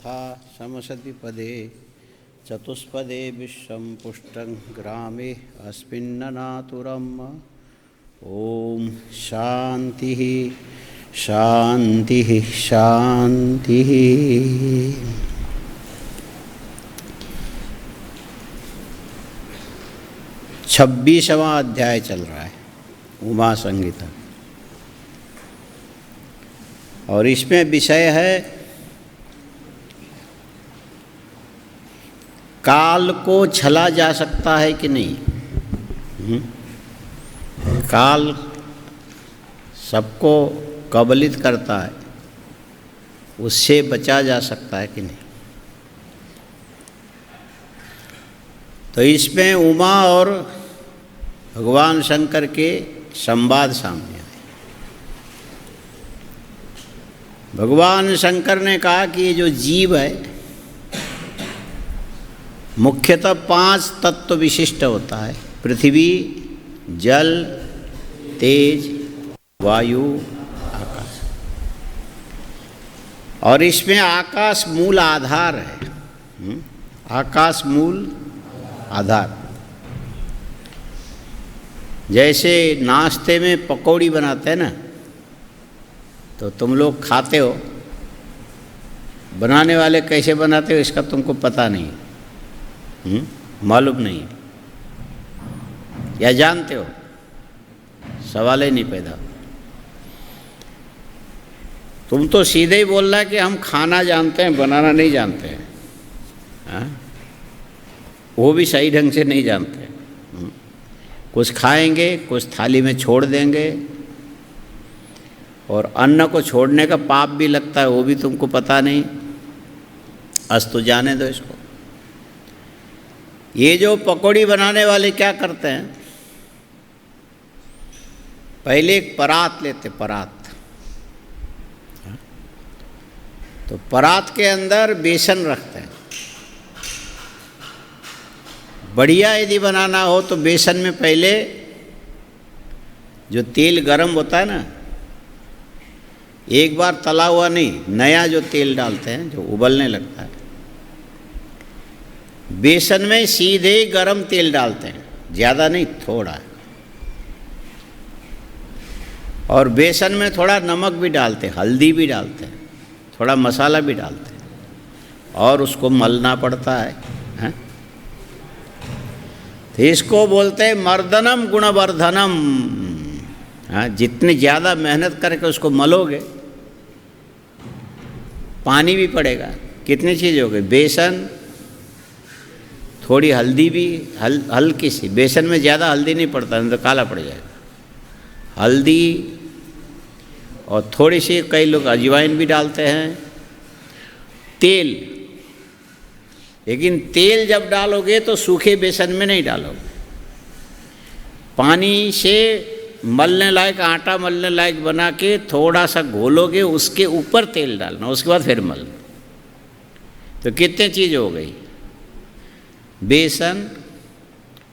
तथा समसतिपदे चतुष्पदे विश्वं पुष्टं ग्रामे अस्मिन्ननातुरम्। ओम शांति शांति शांति। 26वां अध्याय चल रहा है उमा संहिता, और इसमें विषय है काल को छला जा सकता है कि नहीं। काल सबको कबलित करता है, उससे बचा जा सकता है कि नहीं। तो इसमें उमा और भगवान शंकर के संवाद सामने आए। भगवान शंकर ने कहा कि ये जो जीव है मुख्यतः 5 तत्व विशिष्ट होता है: पृथ्वी, जल, तेज, वायु, आकाश। और इसमें आकाश मूल आधार है। आकाश मूल आधार। जैसे नाश्ते में पकौड़ी बनाते हैं ना, तो तुम लोग खाते हो, बनाने वाले कैसे बनाते हो इसका तुमको पता नहीं, मालूम नहीं, या जानते हो, सवाल ही नहीं पैदा। तुम तो सीधे ही बोल रहा है कि हम खाना जानते हैं, बनाना नहीं जानते हैं। वो भी सही ढंग से नहीं जानते। कुछ खाएंगे, कुछ थाली में छोड़ देंगे, और अन्न को छोड़ने का पाप भी लगता है, वो भी तुमको पता नहीं। आज तो जाने दो इसको। ये जो पकौड़ी बनाने वाले क्या करते हैं, पहले एक परात लेते, परात। तो परात के अंदर बेसन रखते हैं। बढ़िया यदि बनाना हो तो बेसन में पहले जो तेल गरम होता है ना, एक बार तला हुआ नहीं, नया जो तेल डालते हैं जो उबलने लगता है, बेसन में सीधे गरम तेल डालते हैं, ज़्यादा नहीं, थोड़ा। और बेसन में थोड़ा नमक भी डालते हैं, हल्दी भी डालते हैं, थोड़ा मसाला भी डालते हैं, और उसको मलना पड़ता है। तो इसको बोलते हैं मर्दनम गुणवर्धनम। जितनी ज़्यादा मेहनत करके उसको मलोगे, पानी भी पड़ेगा। कितनी चीज़ हो गई, बेसन, थोड़ी हल्दी भी, हल्की सी। बेसन में ज़्यादा हल्दी नहीं पड़ता, नहीं तो काला पड़ जाएगा। हल्दी और थोड़ी सी, कई लोग अजवाइन भी डालते हैं। तेल, लेकिन तेल जब डालोगे तो सूखे बेसन में नहीं डालोगे। पानी से मलने लायक, आटा मलने लायक बना के थोड़ा सा घोलोगे, उसके ऊपर तेल डालना, उसके बाद फिर मलना। तो कितने चीज़ हो गई, बेसन,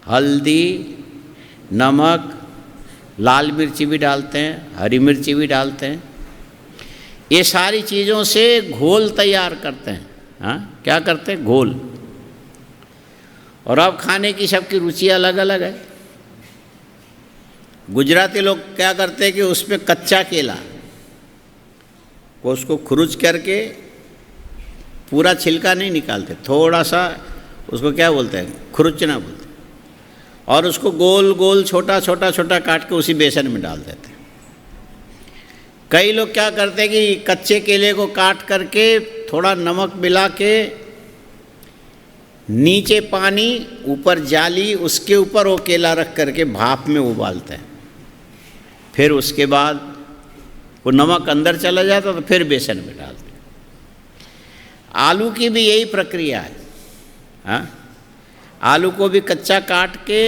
हल्दी, नमक, लाल मिर्ची भी डालते हैं, हरी मिर्ची भी डालते हैं। ये सारी चीज़ों से घोल तैयार करते हैं। क्या करते हैं, घोल। और अब खाने की सबकी रुचि अलग अलग है। गुजराती लोग क्या करते हैं कि उसमें कच्चा केला को उसको खुरुच करके पूरा छिलका नहीं निकालते, थोड़ा सा उसको क्या बोलते हैं, खुरुचना बोलते हैं, और उसको गोल गोल छोटा छोटा छोटा काट के उसी बेसन में डाल देते हैं। कई लोग क्या करते हैं कि कच्चे केले को काट करके थोड़ा नमक मिला के, नीचे पानी, ऊपर जाली, उसके ऊपर वो केला रख करके भाप में उबालते हैं। फिर उसके बाद वो नमक अंदर चला जाता तो फिर बेसन में डालते हैं। आलू की भी यही प्रक्रिया है। आलू को भी कच्चा काट के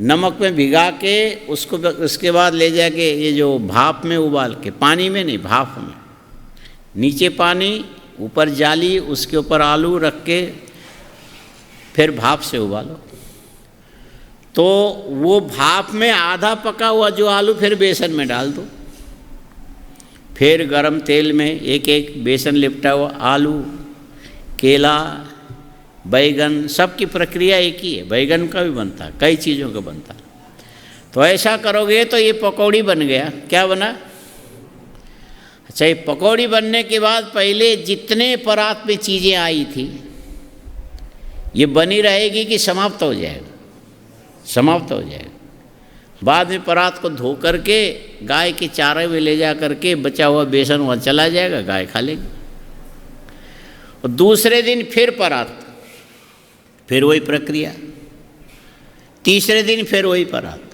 नमक में भिगा के उसको, उसके बाद ले जाके ये जो भाप में उबाल के, पानी में नहीं, भाप में, नीचे पानी, ऊपर जाली, उसके ऊपर आलू रख के फिर भाप से उबालो। तो वो भाप में आधा पका हुआ जो आलू फिर बेसन में डाल दो। फिर गरम तेल में एक एक बेसन लिपटा हुआ आलू केला, बैगन, सबकी प्रक्रिया एक ही है। बैगन का भी बनता है, कई चीज़ों का बनता है। तो ऐसा करोगे तो ये पकौड़ी बन गया। क्या बना? अच्छा, ये पकौड़ी बनने के बाद पहले जितने परात में चीज़ें आई थी ये बनी रहेगी कि समाप्त हो जाएगा? समाप्त हो जाएगा। बाद में परात को धो करके गाय के चारे में ले जा करके बचा हुआ बेसन वहाँ चला जाएगा, गाय खा लेगी। और दूसरे दिन फिर परात, फिर वही प्रक्रिया, तीसरे दिन फिर वही परात।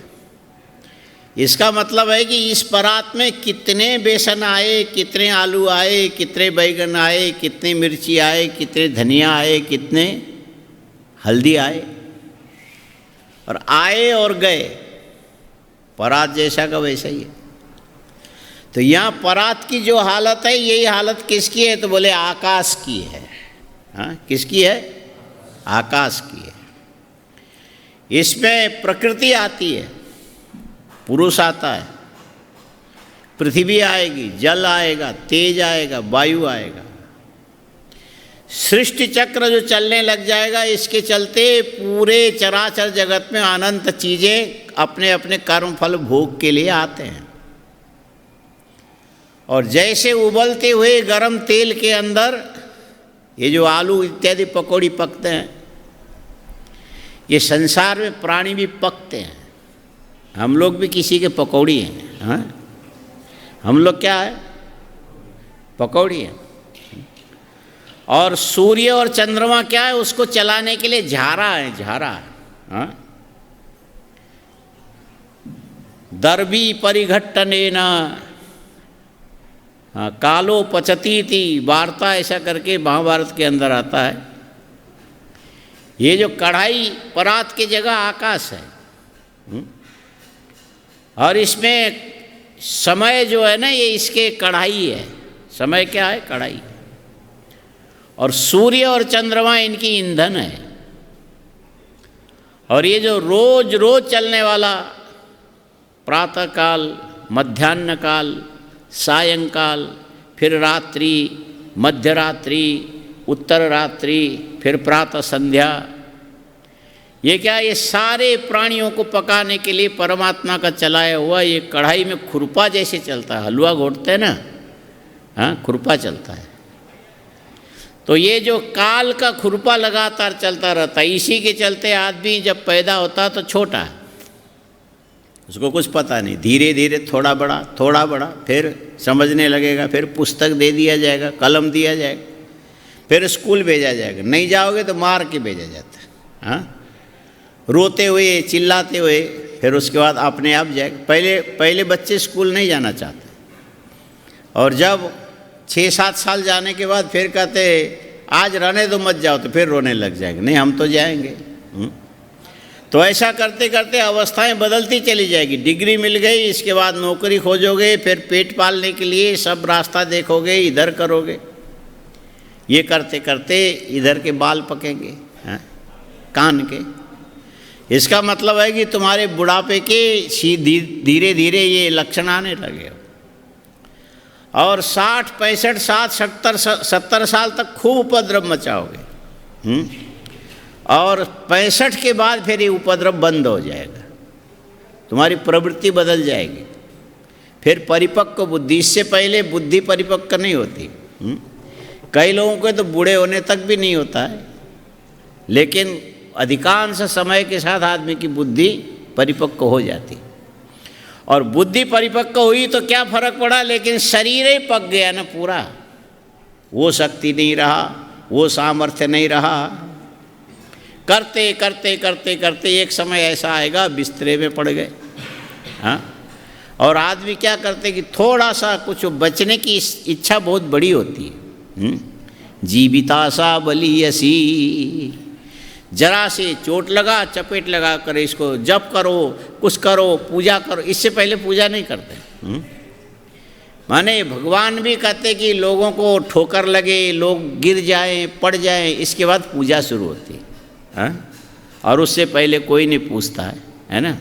इसका मतलब है कि इस परात में कितने बेसन आए, कितने आलू आए, कितने बैगन आए, कितने मिर्ची आए, कितने धनिया आए, कितने हल्दी आए, और आए और गए। परात जैसा का वैसा ही है। तो यहाँ परात की जो हालत है, यही हालत किसकी है? तो बोले आकाश की है। हाँ, किसकी है? आकाश की है। इसमें प्रकृति आती है, पुरुष आता है, पृथ्वी आएगी, जल आएगा, तेज आएगा, वायु आएगा। सृष्टि चक्र जो चलने लग जाएगा, इसके चलते पूरे चराचर जगत में अनंत चीज़ें अपने अपने कर्म फल भोग के लिए आते हैं। और जैसे उबलते हुए गरम तेल के अंदर ये जो आलू इत्यादि पकौड़ी पकते हैं, ये संसार में प्राणी भी पकते हैं। हम लोग भी किसी के पकौड़ी हैं। हाँ, हम लोग क्या है? पकौड़ी हैं। और सूर्य और चंद्रमा क्या है? उसको चलाने के लिए झारा है, झारा। हाँ, दर्भी परिघट्टनेन कालो पचतीति वार्ता, ऐसा करके महाभारत के अंदर आता है। ये जो कढ़ाई परात की जगह आकाश है। और इसमें समय जो है ना, ये इसके कढ़ाई है। समय क्या है? कढ़ाई। और सूर्य और चंद्रमा इनकी ईंधन है। और ये जो रोज रोज चलने वाला प्रातःकाल, मध्याह्न काल, सायंकाल, फिर रात्रि, मध्य रात्रि, उत्तर रात्रि, फिर प्रातः संध्या, ये क्या? ये सारे प्राणियों को पकाने के लिए परमात्मा का चलाया हुआ ये कढ़ाई में खुरपा जैसे चलता है। हलवा घोटते हैं ना, हाँ, खुरपा चलता है। तो ये जो काल का खुरपा लगातार चलता रहता है। इसी के चलते आदमी जब पैदा होता तो छोटा, उसको कुछ पता नहीं, धीरे धीरे थोड़ा बड़ा, थोड़ा बड़ा, फिर समझने लगेगा, फिर पुस्तक दे दिया जाएगा, कलम दिया जाएगा, फिर स्कूल भेजा जाएगा। नहीं जाओगे तो मार के भेजा जाता है। हाँ, रोते हुए, चिल्लाते हुए, फिर उसके बाद अपने आप जाएगा। पहले बच्चे स्कूल नहीं जाना चाहते, और जब 6-7 साल जाने के बाद फिर कहते आज रहने दो, मत जाओ, तो फिर रोने लग जाएंगे, नहीं हम तो जाएंगे। तो ऐसा करते करते अवस्थाएं बदलती चली जाएगी। डिग्री मिल गई, इसके बाद नौकरी खोजोगे, फिर पेट पालने के लिए सब रास्ता देखोगे, इधर करोगे। ये करते करते इधर के बाल पकेंगे, हाँ, कान के। इसका मतलब है कि तुम्हारे बुढ़ापे के धीरे धीरे ये लक्षण आने लगे। और 60, 65, 60, 70 साल तक खूब उपद्रव मचाओगे। और 65 के बाद फिर ये उपद्रव बंद हो जाएगा, तुम्हारी प्रवृत्ति बदल जाएगी। फिर परिपक्व बुद्धि, इससे पहले बुद्धि परिपक्व नहीं होती। कई लोगों को तो बूढ़े होने तक भी नहीं होता है, लेकिन अधिकांश समय के साथ आदमी की बुद्धि परिपक्व हो जाती। और बुद्धि परिपक्व हुई तो क्या फर्क पड़ा, लेकिन शरीर ही पक गया ना पूरा। वो शक्ति नहीं रहा, वो सामर्थ्य नहीं रहा। करते करते करते करते एक समय ऐसा आएगा बिस्तरे में पड़ गए। हाँ, और आदमी क्या करते कि थोड़ा सा कुछ बचने की इच्छा बहुत बड़ी होती है। जीविताशा बलियसी, जरा से चोट लगा, चपेट लगा कर इसको जप करो, कुछ करो, पूजा करो। इससे पहले पूजा नहीं करते। माने भगवान भी कहते कि लोगों को ठोकर लगे, लोग गिर जाएं, पड़ जाएं, इसके बाद पूजा शुरू होती है। हाँ? और उससे पहले कोई नहीं पूछता है ना।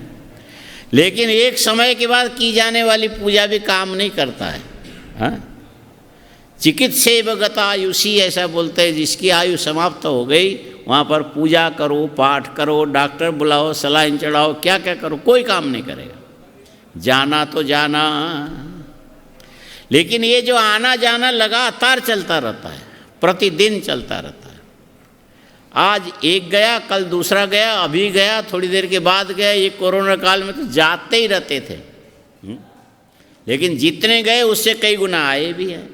लेकिन एक समय के बाद की जाने वाली पूजा भी काम नहीं करता है। हाँ? चिकित्सेव गतायुषी ऐसा बोलते हैं, जिसकी आयु समाप्त हो गई वहाँ पर पूजा करो, पाठ करो, डॉक्टर बुलाओ, सलाइन चढ़ाओ, क्या क्या करो, कोई काम नहीं करेगा। जाना तो जाना, लेकिन ये जो आना जाना लगातार चलता रहता है, प्रतिदिन चलता रहता है। आज एक गया, कल दूसरा गया, अभी गया, थोड़ी देर के बाद गया। ये कोरोना काल में तो जाते ही रहते थे, लेकिन जितने गए उससे कई गुना आए भी हैं,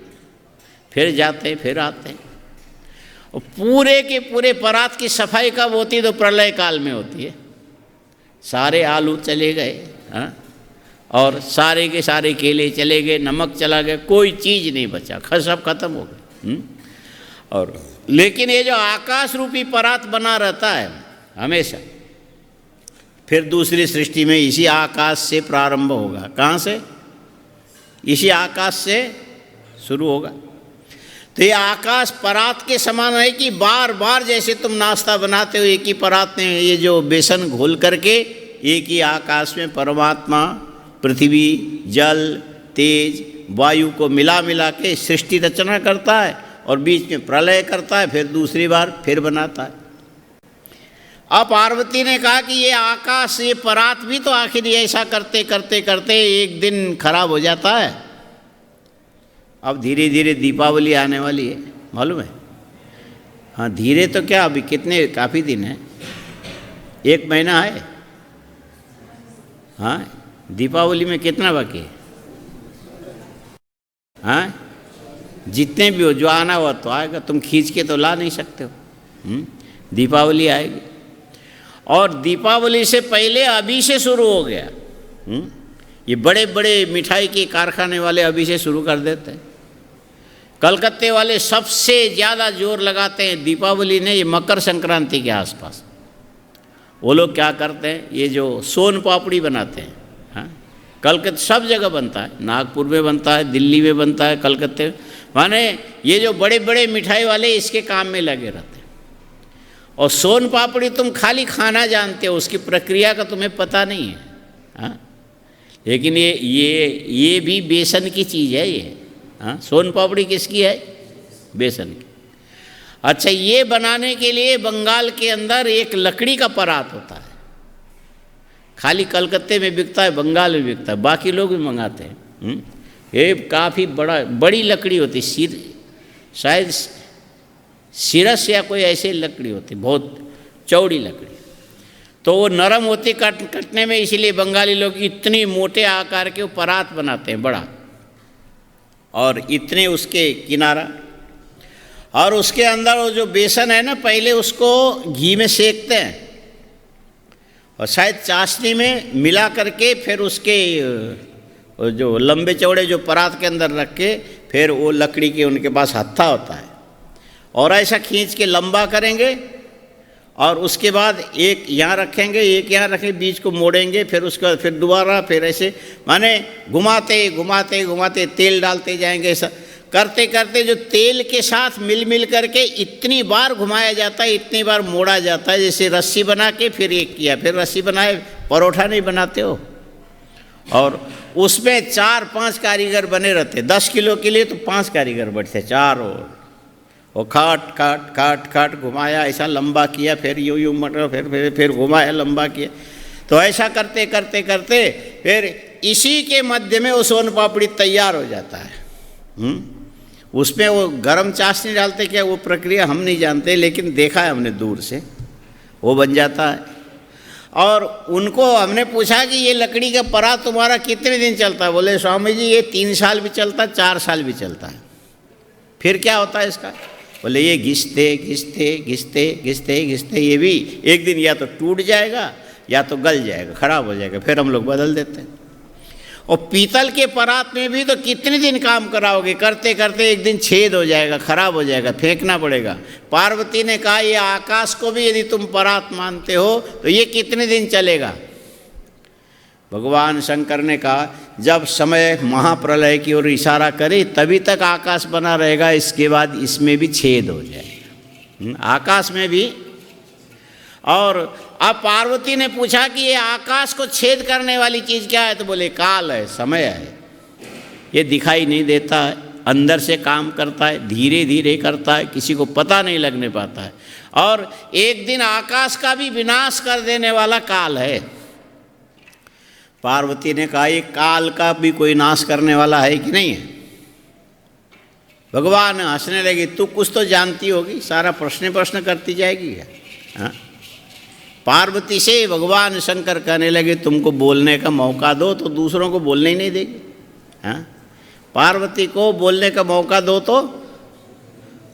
फिर जाते फिर आते। और पूरे के पूरे परात की सफाई कब होती है? तो प्रलय काल में होती है। सारे आलू चले गए, हाँ, और सारे के सारे केले चले गए, नमक चला गया, कोई चीज़ नहीं बचा, सब खत्म हो गए। और लेकिन ये जो आकाश रूपी परात बना रहता है हमेशा, फिर दूसरी सृष्टि में इसी आकाश से प्रारंभ होगा। कहाँ से? इसी आकाश से शुरू होगा। तो ये आकाश परात के समान है कि बार बार जैसे तुम नाश्ता बनाते हो एक ही परात में ये जो बेसन घोल करके, एक ही आकाश में परमात्मा पृथ्वी, जल, तेज, वायु को मिला मिला के सृष्टि रचना करता है और बीच में प्रलय करता है, फिर दूसरी बार फिर बनाता है। अब पार्वती ने कहा कि ये आकाश, ये परात भी तो आखिर ऐसा करते करते करते एक दिन खराब हो जाता है। अब धीरे धीरे दीपावली आने वाली है, मालूम है? हाँ, धीरे तो क्या, अभी कितने काफ़ी दिन है, 1 महीना है। हाँ, दीपावली में कितना बाकी है? हाँ, जितने भी हो, जो आना हुआ तो आएगा, तुम खींच के तो ला नहीं सकते हो। दीपावली आएगी, और दीपावली से पहले अभी से शुरू हो गया। ये बड़े बड़े मिठाई के कारखाने वाले अभी से शुरू कर देते हैं। कलकत्ते वाले सबसे ज़्यादा जोर लगाते हैं दीपावली ने, ये मकर संक्रांति के आसपास। वो लोग क्या करते हैं, ये जो सोन पापड़ी बनाते हैं, हाँ, कलकत्ते सब जगह बनता है, नागपुर में बनता है, दिल्ली में बनता है, कलकत्ते, माने ये जो बड़े बड़े मिठाई वाले इसके काम में लगे रहते हैं। और सोन पापड़ी तुम खाली खाना जानते हो, उसकी प्रक्रिया का तुम्हें पता नहीं है, हाँ, लेकिन ये भी बेसन की चीज़ है ये। हाँ, सोन पापड़ी किसकी है? बेसन की। अच्छा, ये बनाने के लिए बंगाल के अंदर एक लकड़ी का परात होता है, खाली कलकत्ते में बिकता है, बंगाल में बिकता है, बाकी लोग भी मंगाते हैं। ये काफ़ी बड़ी लकड़ी होती, शायद सिरस या कोई ऐसे लकड़ी होती, बहुत चौड़ी लकड़ी। तो वो नरम होती कटने में, इसीलिए बंगाली लोग इतनी मोटे आकार के वो परात बनाते हैं, बड़ा, और इतने उसके किनारा, और उसके अंदर वो जो बेसन है ना, पहले उसको घी में सेकते हैं और शायद चाशनी में मिला करके फिर उसके जो लंबे चौड़े जो परात के अंदर रख के, फिर वो लकड़ी के उनके पास हत्था होता है, और ऐसा खींच के लंबा करेंगे, और उसके बाद एक यहाँ रखेंगे, एक यहाँ रखेंगे, बीच को मोड़ेंगे, फिर उसके बाद फिर दोबारा, फिर ऐसे माने घुमाते घुमाते घुमाते तेल डालते जाएंगे। ऐसा करते करते जो तेल के साथ मिल मिल करके इतनी बार घुमाया जाता है, इतनी बार मोड़ा जाता है, जैसे रस्सी बना के फिर एक किया, फिर रस्सी बनाए। परोठा नहीं बनाते हो, और उसमें 4-5 कारीगर बने रहते। 10 किलो के लिए तो 5 कारीगर बैठते, 4, और वो काट काट काट काट घुमाया, ऐसा लंबा किया, फिर यूं मटर, फिर घुमाया, लंबा किया। तो ऐसा करते करते करते फिर इसी के मध्य में वो सोन पापड़ी तैयार हो जाता है। उसमें वो गरम चाशनी डालते, क्या वो प्रक्रिया हम नहीं जानते, लेकिन देखा है हमने दूर से, वो बन जाता है। और उनको हमने पूछा कि ये लकड़ी का परात तुम्हारा कितने दिन चलता है? बोले स्वामी जी ये 3 साल भी चलता है, 4 साल भी चलता है। फिर क्या होता है इसका? बोले ये घिसते घिसते घिसते घिसते घिसते ये भी एक दिन या तो टूट जाएगा या तो गल जाएगा, खराब हो जाएगा, फिर हम लोग बदल देते हैं। और पीतल के परात में भी तो कितने दिन काम कराओगे, करते करते एक दिन छेद हो जाएगा, खराब हो जाएगा, फेंकना पड़ेगा। पार्वती ने कहा ये आकाश को भी यदि तुम परात मानते हो तो ये कितने दिन चलेगा? भगवान शंकर ने कहा जब समय महाप्रलय की ओर इशारा करे तभी तक आकाश बना रहेगा, इसके बाद इसमें भी छेद हो जाएगा, आकाश में भी। और अब पार्वती ने पूछा कि ये आकाश को छेद करने वाली चीज़ क्या है? तो बोले काल है, समय है, ये दिखाई नहीं देता है, अंदर से काम करता है, धीरे धीरे करता है, किसी को पता नहीं लगने पाता है। और एक दिन आकाश का भी विनाश कर देने वाला काल है। पार्वती ने कहा, ये काल का भी कोई नाश करने वाला है कि नहीं है? भगवान हंसने लगे, तू कुछ तो जानती होगी, सारा प्रश्न करती जाएगी क्या? हाँ? पार्वती से भगवान शंकर कहने लगे, तुमको बोलने का मौका दो तो दूसरों को बोलने ही नहीं देगी। हाँ? पार्वती को बोलने का मौका दो तो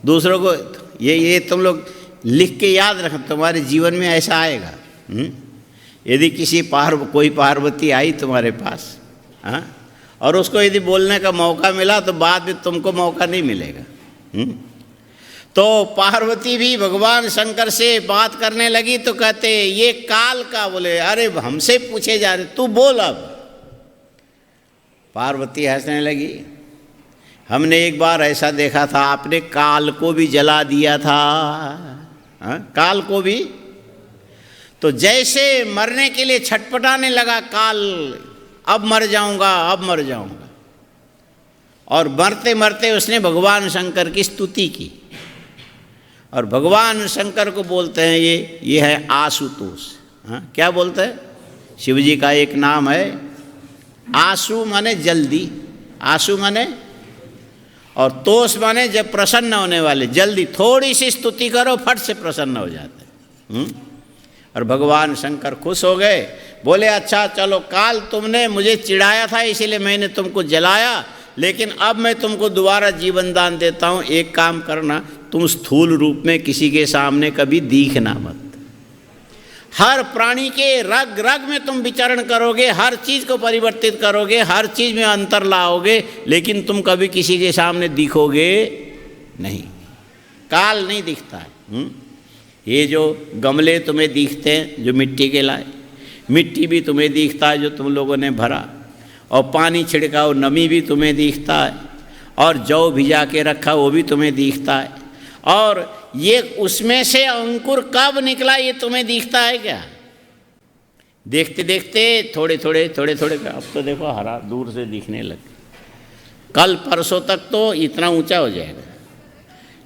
दूसरों को, ये तुम लोग लिख के याद रख, तुम्हारे जीवन में ऐसा आएगा। यदि कोई पार्वती आई तुम्हारे पास, हाँ, और उसको यदि बोलने का मौका मिला तो बाद में तुमको मौका नहीं मिलेगा। तो पार्वती भी भगवान शंकर से बात करने लगी तो कहते, ये काल का, बोले अरे हमसे पूछे जा रहे, तू बोल अब। पार्वती हंसने लगी, हमने एक बार ऐसा देखा था, आपने काल को भी जला दिया था। हाँ? काल को भी, तो जैसे मरने के लिए छटपटाने लगा काल, अब मर जाऊंगा, अब मर जाऊंगा, और मरते मरते उसने भगवान शंकर की स्तुति की। और भगवान शंकर को बोलते हैं ये है आशुतोष। हाँ, क्या बोलते हैं? शिव जी का एक नाम है आशु, माने जल्दी, आशु माने, और तोष माने जब प्रसन्न होने वाले, जल्दी, थोड़ी सी स्तुति करो फट से प्रसन्न हो जाते। और भगवान शंकर खुश हो गए, बोले अच्छा चलो, काल तुमने मुझे चिढ़ाया था इसीलिए मैंने तुमको जलाया, लेकिन अब मैं तुमको दोबारा जीवन दान देता हूँ। एक काम करना, तुम स्थूल रूप में किसी के सामने कभी दिखना मत। हर प्राणी के रग रग में तुम विचरण करोगे, हर चीज़ को परिवर्तित करोगे, हर चीज़ में अंतर लाओगे, लेकिन तुम कभी किसी के सामने दिखोगे नहीं। काल नहीं दिखता है। ये जो गमले तुम्हें दिखते हैं जो मिट्टी के लाए, मिट्टी भी तुम्हें दिखता है जो तुम लोगों ने भरा, और पानी छिड़काओ नमी भी तुम्हें दिखता है, और जौ भिजा के रखा वो भी तुम्हें दिखता है, और ये उसमें से अंकुर कब निकला ये तुम्हें दिखता है क्या? देखते देखते थोड़े थोड़े अब तो देखो हरा दूर से दिखने लगे, कल परसों तक तो इतना ऊंचा हो जाएगा,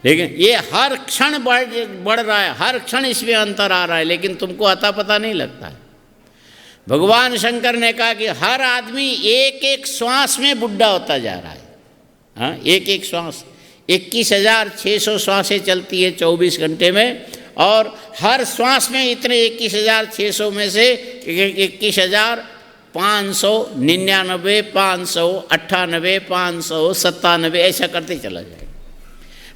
लेकिन ये हर क्षण बढ़ रहा है, हर क्षण इसमें अंतर आ रहा है, लेकिन तुमको अता पता नहीं लगता है। भगवान शंकर ने कहा कि हर आदमी एक एक श्वास में बुढ़ा होता जा रहा है। हाँ, एक एक श्वास, 21,600 श्वासें चलती है 24 घंटे में, और हर श्वास में इतने 21,600 में से 21,599, 598, 597 ऐसा करते चला जाएगा।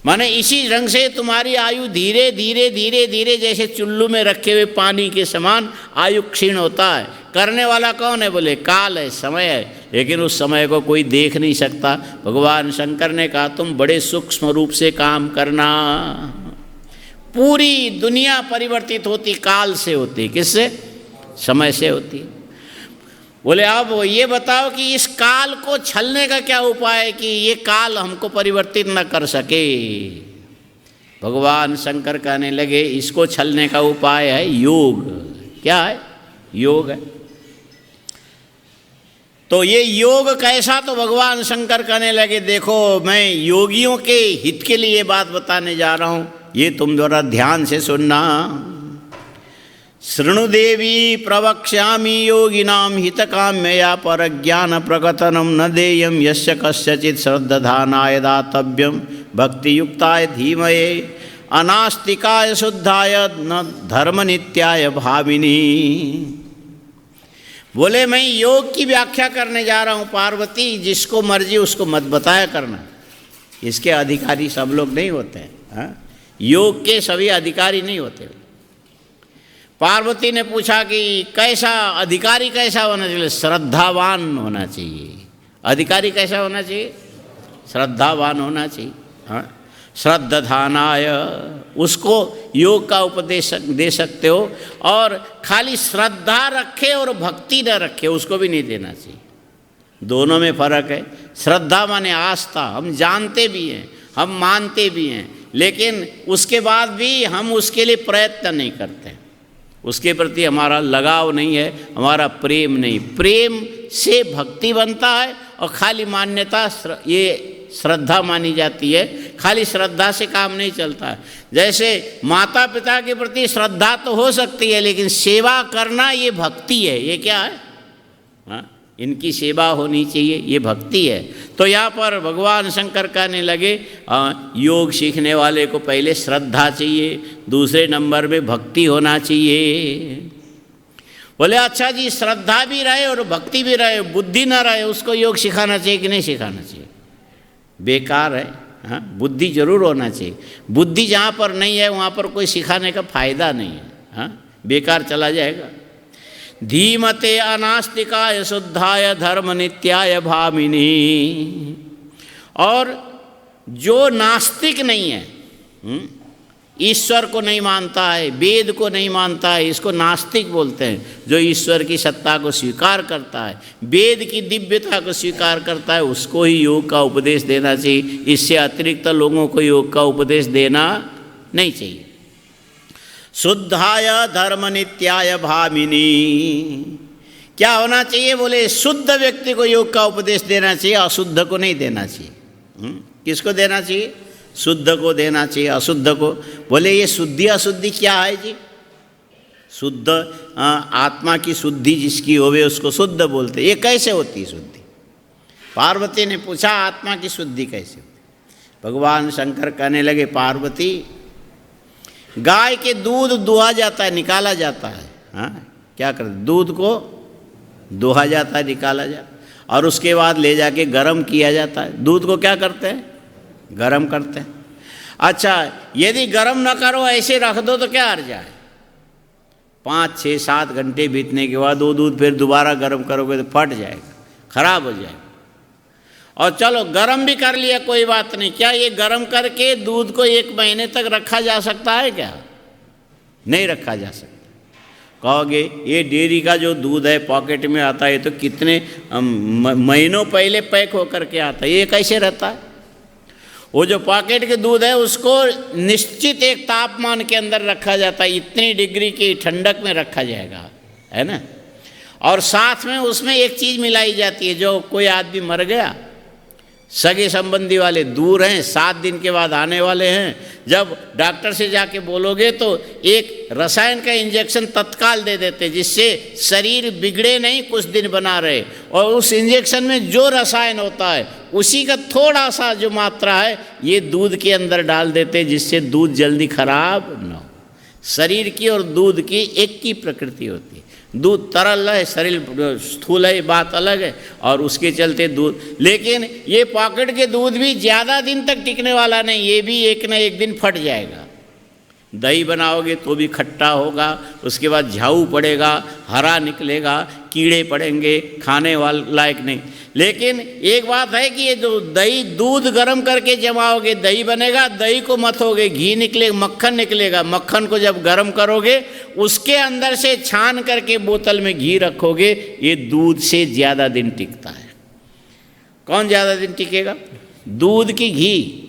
माने इसी रंग से तुम्हारी आयु धीरे धीरे धीरे धीरे जैसे चुल्लू में रखे हुए पानी के समान आयु क्षीण होता है। करने वाला कौन है? बोले काल है, समय है, लेकिन उस समय को कोई देख नहीं सकता। भगवान शंकर ने कहा तुम बड़े सूक्ष्म रूप से काम करना। पूरी दुनिया परिवर्तित होती काल से होती, किससे? समय से होती। बोले अब ये बताओ कि इस काल को छलने का क्या उपाय है कि ये काल हमको परिवर्तित न कर सके। भगवान शंकर कहने लगे इसको छलने का उपाय है योग। क्या है? योग है। तो ये योग कैसा? तो भगवान शंकर कहने लगे देखो मैं योगियों के हित के लिए बात बताने जा रहा हूँ, ये तुम जरा ध्यान से सुनना। शृणु देवी प्रवक्ष्यामि योगिनां हितकाम्यया परज्ञान प्रकटनं न देयं यस्य कस्यचित् श्रद्धानाय दातव्यं भक्तियुक्ताय धीमये अनास्तिकाय शुद्धाय न धर्मनित्याय भाविनी। बोले मैं योग की व्याख्या करने जा रहा हूँ पार्वती, जिसको मर्जी उसको मत बताया करना, इसके अधिकारी सब लोग नहीं होते हैं। योग के सभी अधिकारी नहीं होते। पार्वती ने पूछा कि कैसा अधिकारी कैसा होना चाहिए? श्रद्धावान होना चाहिए। अधिकारी कैसा होना चाहिए? श्रद्धावान होना चाहिए। हाँ, श्रद्धानाय उसको योग का उपदेश दे सकते हो, और खाली श्रद्धा रखे और भक्ति न रखे उसको भी नहीं देना चाहिए। दोनों में फर्क है। श्रद्धा माने आस्था, हम जानते भी हैं, हम मानते भी हैं, लेकिन उसके बाद भी हम उसके लिए प्रयत्न नहीं करते, उसके प्रति हमारा लगाव नहीं है, हमारा प्रेम नहीं। प्रेम से भक्ति बनता है, और खाली मान्यता ये श्रद्धा मानी जाती है। खाली श्रद्धा से काम नहीं चलता है। जैसे माता पिता के प्रति श्रद्धा तो हो सकती है, लेकिन सेवा करना ये भक्ति है। ये क्या है? हाँ, इनकी सेवा होनी चाहिए, ये भक्ति है। तो यहाँ पर भगवान शंकर कहने लगे योग सीखने वाले को पहले श्रद्धा चाहिए, दूसरे नंबर में भक्ति होना चाहिए। बोले अच्छा जी, श्रद्धा भी रहे और भक्ति भी रहे, बुद्धि ना रहे, उसको योग सिखाना चाहिए कि नहीं सिखाना चाहिए? बेकार है। हाँ, बुद्धि जरूर होना चाहिए। बुद्धि जहाँ पर नहीं है वहाँ पर कोई सिखाने का फायदा नहीं है। हाँ, बेकार चला जाएगा। धीमते अनास्तिकाय शुद्धाय धर्म नित्याय भामिनी। और जो नास्तिक नहीं है, ईश्वर को नहीं मानता है, वेद को नहीं मानता है, इसको नास्तिक बोलते हैं। जो ईश्वर की सत्ता को स्वीकार करता है, वेद की दिव्यता को स्वीकार करता है, उसको ही योग का उपदेश देना चाहिए। इससे अतिरिक्त लोगों को योग का उपदेश देना नहीं चाहिए। शुद्धाय धर्म नित्याय भामिनी। क्या होना चाहिए? बोले शुद्ध व्यक्ति को योग का उपदेश देना चाहिए, अशुद्ध को नहीं देना चाहिए। किसको देना चाहिए? शुद्ध को देना चाहिए, अशुद्ध को। बोले ये शुद्धि अशुद्धि क्या है जी? शुद्ध आत्मा की शुद्धि जिसकी होवे उसको शुद्ध बोलते। ये कैसे होती है शुद्धि? पार्वती ने पूछा आत्मा की शुद्धि कैसे होती? भगवान शंकर कहने लगे पार्वती, गाय के दूध दुहा जाता है, निकाला जाता है। हाँ, क्या करते? दूध को दुहा जाता है, निकाला जाता है, और उसके बाद ले जाके गर्म किया जाता है। दूध को क्या करते हैं? गरम करते हैं। अच्छा, यदि गरम न करो, ऐसे रख दो तो क्या हर्ज है? 5, 6, 7 घंटे बीतने के बाद वो दूध फिर दोबारा गरम करोगे तो फट जाएगा, खराब हो जाएगा। और चलो गरम भी कर लिया, कोई बात नहीं। क्या ये गरम करके दूध को 1 महीने तक रखा जा सकता है क्या? नहीं रखा जा सकता। कहोगे ये डेयरी का जो दूध है पॉकेट में आता है, ये तो कितने महीनों पहले पैक होकर के आता है, ये कैसे रहता है? वो जो पॉकेट के दूध है उसको निश्चित एक तापमान के अंदर रखा जाता है, इतनी डिग्री की ठंडक में रखा जाएगा, है ना। और साथ में उसमें एक चीज़ मिलाई जाती है, जो कोई आदमी मर गया, सगे संबंधी वाले दूर हैं, 7 दिन के बाद आने वाले हैं, जब डॉक्टर से जाके बोलोगे तो एक रसायन का इंजेक्शन तत्काल दे देते, जिससे शरीर बिगड़े नहीं, कुछ दिन बना रहे। और उस इंजेक्शन में जो रसायन होता है उसी का थोड़ा सा जो मात्रा है ये दूध के अंदर डाल देते, जिससे दूध जल्दी खराब न हो। शरीर की और दूध की एक की प्रकृति होती है। दूध तरल है, शरीर स्थूल है, ये बात अलग है, और उसके चलते दूध। लेकिन ये पॉकेट के दूध भी ज़्यादा दिन तक टिकने वाला नहीं, ये भी एक न एक दिन फट जाएगा। दही बनाओगे तो भी खट्टा होगा, उसके बाद झाऊ पड़ेगा, हरा निकलेगा, कीड़े पड़ेंगे, खाने वाला लायक नहीं। लेकिन एक बात है कि ये जो दही दूध गर्म करके जमाओगे दही बनेगा, दही को मथोगे घी निकलेगा, मक्खन निकलेगा, मक्खन को जब गर्म करोगे उसके अंदर से छान करके बोतल में घी रखोगे, ये दूध से ज़्यादा दिन टिकता है। कौन ज़्यादा दिन टिकेगा? दूध की घी,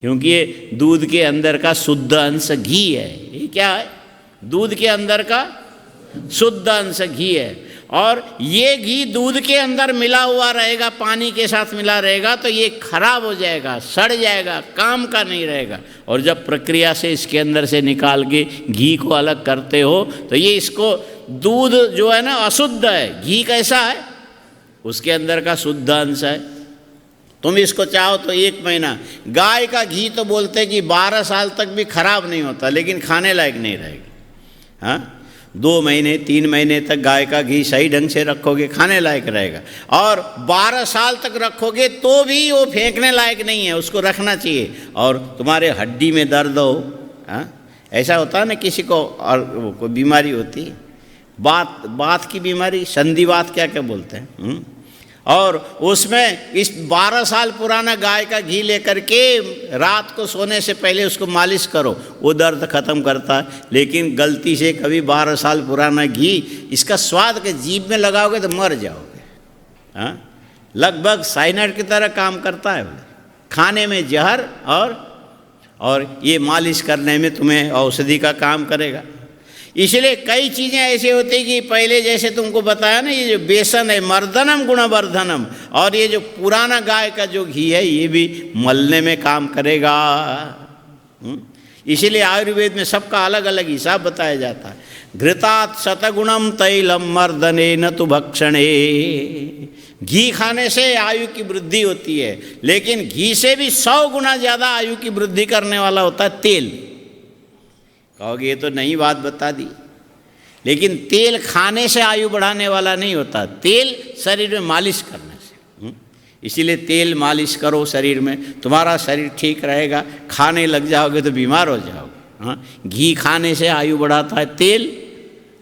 क्योंकि ये दूध के अंदर का शुद्ध अंश घी है। ये क्या है? दूध के अंदर का शुद्ध अंश घी है। और ये घी दूध के अंदर मिला हुआ रहेगा, पानी के साथ मिला रहेगा, तो ये खराब हो जाएगा, सड़ जाएगा, काम का नहीं रहेगा। और जब प्रक्रिया से इसके अंदर से निकाल के घी को अलग करते हो तो ये इसको दूध जो है ना अशुद्ध है, घी कैसा है? उसके अंदर का शुद्ध अंश है। तुम इसको चाहो तो 1 महीना, गाय का घी तो बोलते कि 12 साल तक भी खराब नहीं होता, लेकिन खाने लायक नहीं रहेगी। हाँ, 2 महीने 3 महीने तक गाय का घी सही ढंग से रखोगे, खाने लायक रहेगा। और 12 साल तक रखोगे तो भी वो फेंकने लायक नहीं है, उसको रखना चाहिए। और तुम्हारे हड्डी में दर्द हो, हाँ ऐसा होता है ना, किसी को और कोई बीमारी होती है, बात की बीमारी, संधिवात क्या क्या बोलते हैं, और उसमें इस 12 साल पुराना गाय का घी लेकर के रात को सोने से पहले उसको मालिश करो, वो दर्द खत्म करता है। लेकिन गलती से कभी 12 साल पुराना घी इसका स्वाद के जीभ में लगाओगे तो मर जाओगे। हाँ, लगभग साइनाइड की तरह काम करता है, खाने में जहर और ये मालिश करने में तुम्हें औषधि का काम करेगा। इसलिए कई चीज़ें ऐसी होती कि पहले जैसे तुमको बताया ना, ये जो बेसन है मर्दनम गुणवर्धनम, और ये जो पुराना गाय का जो घी है ये भी मलने में काम करेगा। इसीलिए आयुर्वेद में सबका अलग अलग हिसाब बताया जाता है। घृतात् शतगुणम तैलम मर्दने न तु भक्षणे। घी खाने से आयु की वृद्धि होती है, लेकिन घी से भी 100 गुना ज़्यादा आयु की वृद्धि करने वाला होता है तेल। कहोगे ये तो नई बात बता दी, लेकिन तेल खाने से आयु बढ़ाने वाला नहीं होता, तेल शरीर में मालिश करने से। इसीलिए तेल मालिश करो शरीर में, तुम्हारा शरीर ठीक रहेगा। खाने लग जाओगे तो बीमार हो जाओगे। हाँ, घी खाने से आयु बढ़ाता है तेल।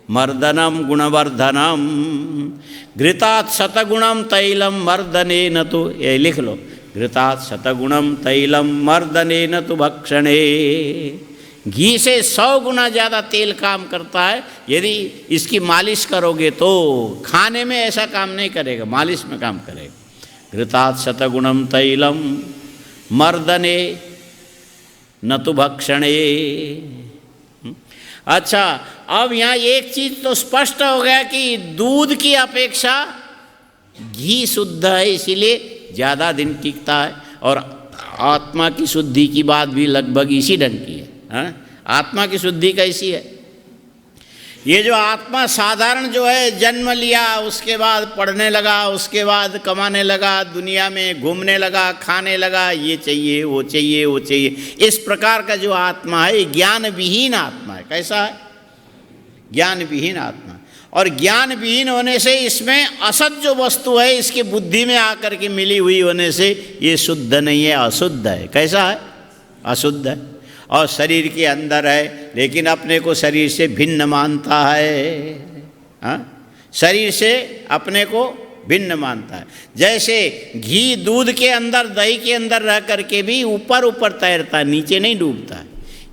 मर्दनम गुणवर्धनम घृतात् शतगुणम तैलम मर्दने न तो, ये लिख लो, घृतात् शतगुणम तैलम मर्दने न तो भक्षणे। घी से 100 गुना ज़्यादा तेल काम करता है। यदि इसकी मालिश करोगे तो खाने में ऐसा काम नहीं करेगा, मालिश में काम करेगा। घृतात् शतगुणम तैलम मर्दने न तो भक्षणे। अच्छा, अब यहाँ एक चीज़ तो स्पष्ट हो गया कि दूध की अपेक्षा घी शुद्ध है, इसीलिए ज़्यादा दिन टिकता है। और आत्मा की शुद्धि की बात भी लगभग इसी ढंग की है। हाँ? आत्मा की शुद्धि कैसी है? ये जो आत्मा साधारण जो है, जन्म लिया, उसके बाद पढ़ने लगा, उसके बाद कमाने लगा, दुनिया में घूमने लगा, खाने लगा, ये चाहिए वो चाहिए वो चाहिए, इस प्रकार का जो आत्मा है, ज्ञान विहीन आत्मा है। कैसा है? ज्ञान विहीन आत्मा। और ज्ञान विहीन होने से इसमें असत जो वस्तु है, इसकी बुद्धि में आकर के मिली हुई होने से ये शुद्ध नहीं है, अशुद्ध है। कैसा है? अशुद्ध है। और शरीर के अंदर है, लेकिन अपने को शरीर से भिन्न मानता है। हाँ, शरीर से अपने को भिन्न मानता है। जैसे घी दूध के अंदर, दही के अंदर रह करके भी ऊपर ऊपर तैरता है, नीचे नहीं डूबता है।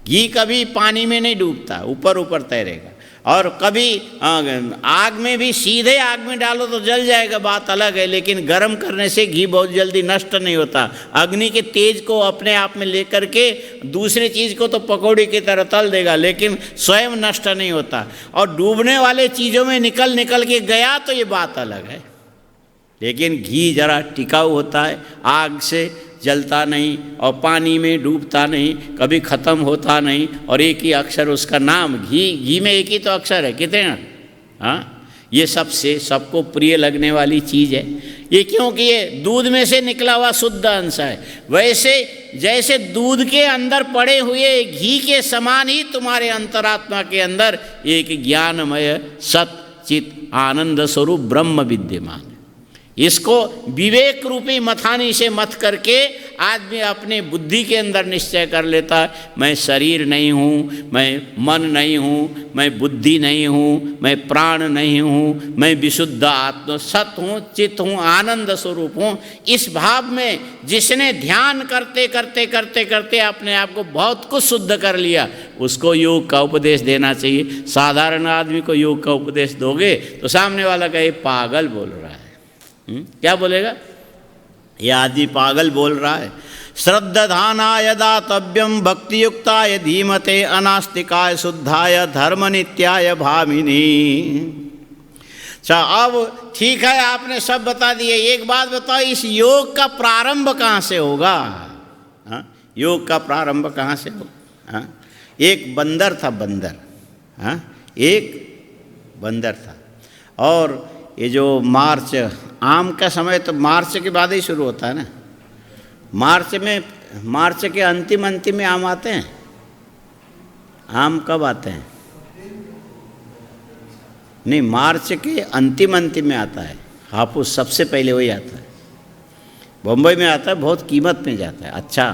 घी कभी पानी में नहीं डूबता, ऊपर ऊपर तैरेगा। और कभी आग में भी, सीधे आग में डालो तो जल जाएगा, बात अलग है, लेकिन गर्म करने से घी बहुत जल्दी नष्ट नहीं होता। अग्नि के तेज को अपने आप में लेकर के दूसरी चीज़ को तो पकौड़ी की तरह तल देगा, लेकिन स्वयं नष्ट नहीं होता। और डूबने वाले चीज़ों में निकल के गया तो ये बात अलग है, लेकिन घी जरा टिकाऊ होता है, आग से जलता नहीं और पानी में डूबता नहीं, कभी ख़त्म होता नहीं। और एक ही अक्षर उसका नाम, घी में एक ही तो अक्षर है, कितने हैं? हाँ, ये सबसे सबको प्रिय लगने वाली चीज़ है ये, क्योंकि ये दूध में से निकला हुआ शुद्ध अंश है। वैसे जैसे दूध के अंदर पड़े हुए घी के समान ही तुम्हारे अंतरात्मा के अंदर एक ज्ञानमय सत चित आनंद स्वरूप ब्रह्म विद्यमान है। इसको विवेक रूपी मथानी से मथ करके आदमी अपने बुद्धि के अंदर निश्चय कर लेता है, मैं शरीर नहीं हूँ, मैं मन नहीं हूँ, मैं बुद्धि नहीं हूँ, मैं प्राण नहीं हूँ, मैं विशुद्ध आत्मा सत हूँ, चित हूँ, आनंद स्वरूप हूँ। इस भाव में जिसने ध्यान करते करते करते करते अपने आप को बहुत कुछ शुद्ध कर लिया, उसको योग का उपदेश देना चाहिए। साधारण आदमी को योग का उपदेश दोगे तो सामने वाला कहे पागल बोल रहा है। क्या बोलेगा? ये आदमी पागल बोल रहा है। श्रद्धानाय दातव्यम भक्तियुक्ताय धीमते अनास्तिकाय शुद्धाय धर्मनित्याय भामिनी। अच्छा, अब ठीक है, आपने सब बता दिए। एक बात बताओ, इस योग का प्रारंभ कहाँ से होगा? हाँ, योग का प्रारंभ कहाँ से होगा? हाँ, एक बंदर था, बंदर। हाँ, एक बंदर था। और ये जो मार्च, आम का समय तो मार्च के बाद ही शुरू होता है ना। मार्च के अंतिम में आम आते हैं। आम कब आते हैं? नहीं, मार्च के अंतिम में आता है। हापुस सबसे पहले वही आता है। बम्बई में आता है, बहुत कीमत में जाता है। अच्छा,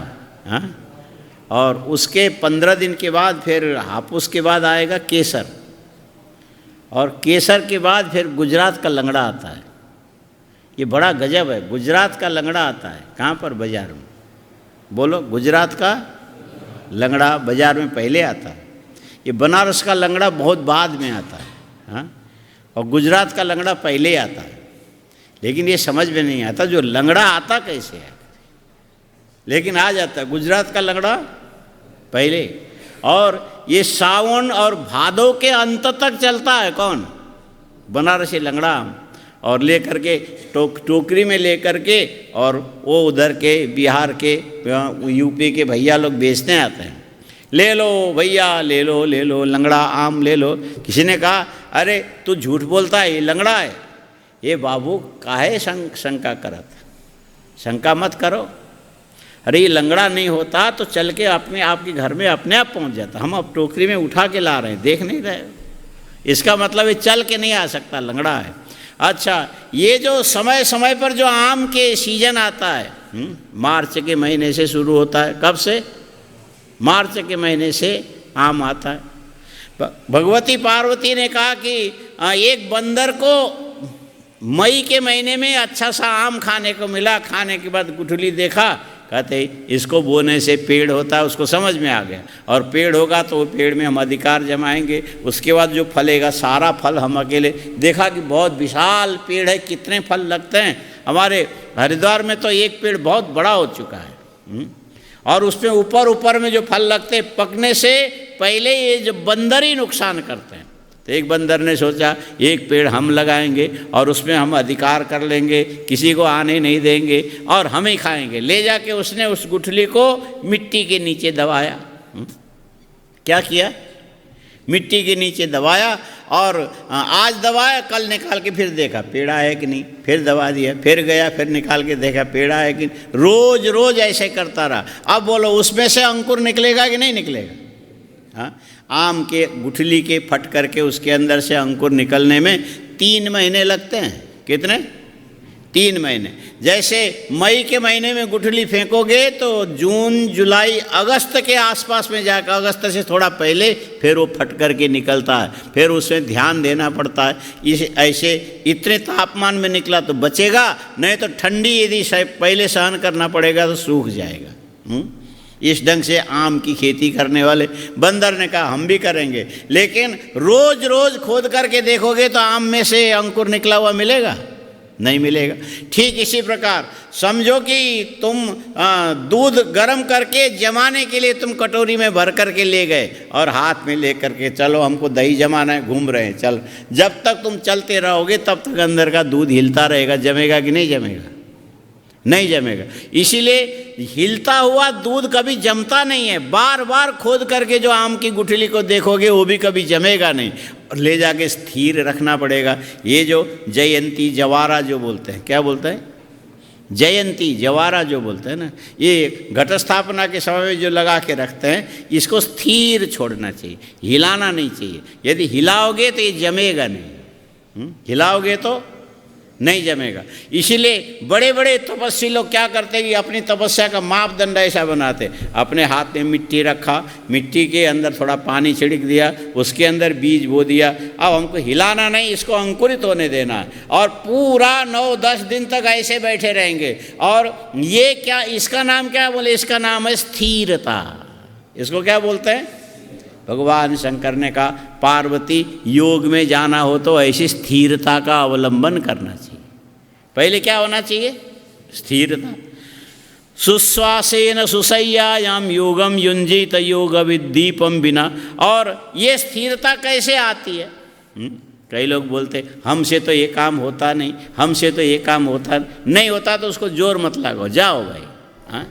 हाँ। और उसके 15 दिन के बाद फिर हापुस के बाद आएगा केसर, और केसर के बाद फिर गुजरात का लंगड़ा आता है। ये बड़ा गजब है, गुजरात का लंगड़ा आता है। कहाँ पर? बाज़ार में। बोलो, गुजरात का लंगड़ा बाज़ार में पहले आता है। ये बनारस का लंगड़ा बहुत बाद में आता है। हाँ, और गुजरात का लंगड़ा पहले आता है। लेकिन ये समझ में नहीं आता जो लंगड़ा आता कैसे है, लेकिन आ जाता है। गुजरात का लंगड़ा पहले, और ये सावन और भादों के अंत तक चलता है। कौन? बनारसी लंगड़ा आम। और ले करके टोकरी में ले करके और वो उधर के बिहार के यूपी के भैया लोग बेचने आते हैं। ले लो भैया, ले लो लंगड़ा आम ले लो। किसी ने कहा अरे तू झूठ बोलता है, ये लंगड़ा है। ये बाबू काहे शंका करत, शंका मत करो। अरे ये लंगड़ा नहीं होता तो चल के अपने आपके घर में अपने आप पहुंच जाता। हम अब टोकरी में उठा के ला रहे हैं, देख नहीं रहे, इसका मतलब ये चल के नहीं आ सकता, लंगड़ा है। अच्छा, ये जो समय समय पर जो आम के सीजन आता है, मार्च के महीने से शुरू होता है। कब से? मार्च के महीने से आम आता है। भगवती पार्वती ने कहा कि एक बंदर को मई के महीने में अच्छा सा आम खाने को मिला। खाने के बाद गुठली देखा, कहते इसको बोने से पेड़ होता है। उसको समझ में आ गया, और पेड़ होगा तो वो पेड़ में हम अधिकार जमाएंगे। उसके बाद जो फलेगा सारा फल हम अकेले। देखा कि बहुत विशाल पेड़ है, कितने फल लगते हैं। हमारे हरिद्वार में तो एक पेड़ बहुत बड़ा हो चुका है, और उसमें ऊपर में जो फल लगते हैं, पकने से पहले ये जो बंदर ही नुकसान करते हैं। तो एक बंदर ने सोचा एक पेड़ हम लगाएंगे और उसमें हम अधिकार कर लेंगे, किसी को आने नहीं देंगे और हम ही खाएंगे। ले जाके उसने उस गुठली को मिट्टी के नीचे दबाया। क्या किया? मिट्टी के नीचे दबाया, और आज दबाया, कल निकाल के फिर देखा पेड़ आया कि नहीं, फिर दबा दिया, फिर गया, फिर निकाल के देखा पेड़ आया कि नहीं। रोज रोज ऐसे करता रहा। अब बोलो उसमें से अंकुर निकलेगा कि नहीं निकलेगा? हाँ, आम के गुठली के फट करके उसके अंदर से अंकुर निकलने में 3 महीने लगते हैं। कितने? 3 महीने। जैसे मई के महीने में गुठली फेंकोगे तो जून जुलाई अगस्त के आसपास में जाकर, अगस्त से थोड़ा पहले फिर वो फट करके निकलता है। फिर उसमें ध्यान देना पड़ता है। इस ऐसे इतने तापमान में निकला तो बचेगा, नहीं तो ठंडी यदि पहले सहन करना पड़ेगा तो सूख जाएगा। इस ढंग से आम की खेती करने वाले बंदर ने कहा हम भी करेंगे, लेकिन रोज रोज खोद करके देखोगे तो आम में से अंकुर निकला हुआ मिलेगा? नहीं मिलेगा। ठीक इसी प्रकार समझो कि तुम दूध गर्म करके जमाने के लिए तुम कटोरी में भर करके ले गए और हाथ में ले करके चलो हमको दही जमाना है, घूम रहे हैं, चल। जब तक तुम चलते रहोगे तब तक अंदर का दूध हिलता रहेगा। जमेगा कि नहीं जमेगा? नहीं जमेगा। इसीलिए हिलता हुआ दूध कभी जमता नहीं है। बार बार खोद करके जो आम की गुठली को देखोगे वो भी कभी जमेगा नहीं, और ले जाके स्थिर रखना पड़ेगा। ये जो जयंती जवारा जो बोलते हैं, क्या बोलते हैं? जयंती जवारा जो बोलते हैं ना, ये घट स्थापना के समय में जो लगा के रखते हैं, इसको स्थिर छोड़ना चाहिए, हिलाना नहीं चाहिए। यदि हिलाओगे तो ये जमेगा नहीं, हिलाओगे तो नहीं जमेगा। इसीलिए बड़े बड़े तपस्वी लोग क्या करते हैं कि अपनी तपस्या का मापदंड ऐसा बनाते, अपने हाथ में मिट्टी रखा, मिट्टी के अंदर थोड़ा पानी छिड़क दिया, उसके अंदर बीज बो दिया। अब हमको हिलाना नहीं, इसको अंकुरित होने देना है, और पूरा 9-10 दिन तक ऐसे बैठे रहेंगे। और ये क्या, इसका नाम क्या बोले? इसका नाम है स्थिरता। इसको क्या बोलते हैं? भगवान शंकर ने कहा पार्वती योग में जाना हो तो ऐसी स्थिरता का अवलंबन करना चाहिए। पहले क्या होना चाहिए? स्थिरता। सुश्वासेन सुसय्यायाम योगम युंजीत योग विदीपम बिना। और ये स्थिरता कैसे आती है? कई लोग बोलते हमसे तो ये काम होता नहीं, हमसे तो ये काम होता नहीं। होता तो उसको जोर मत लगाओ, जाओ भाई। हाँ,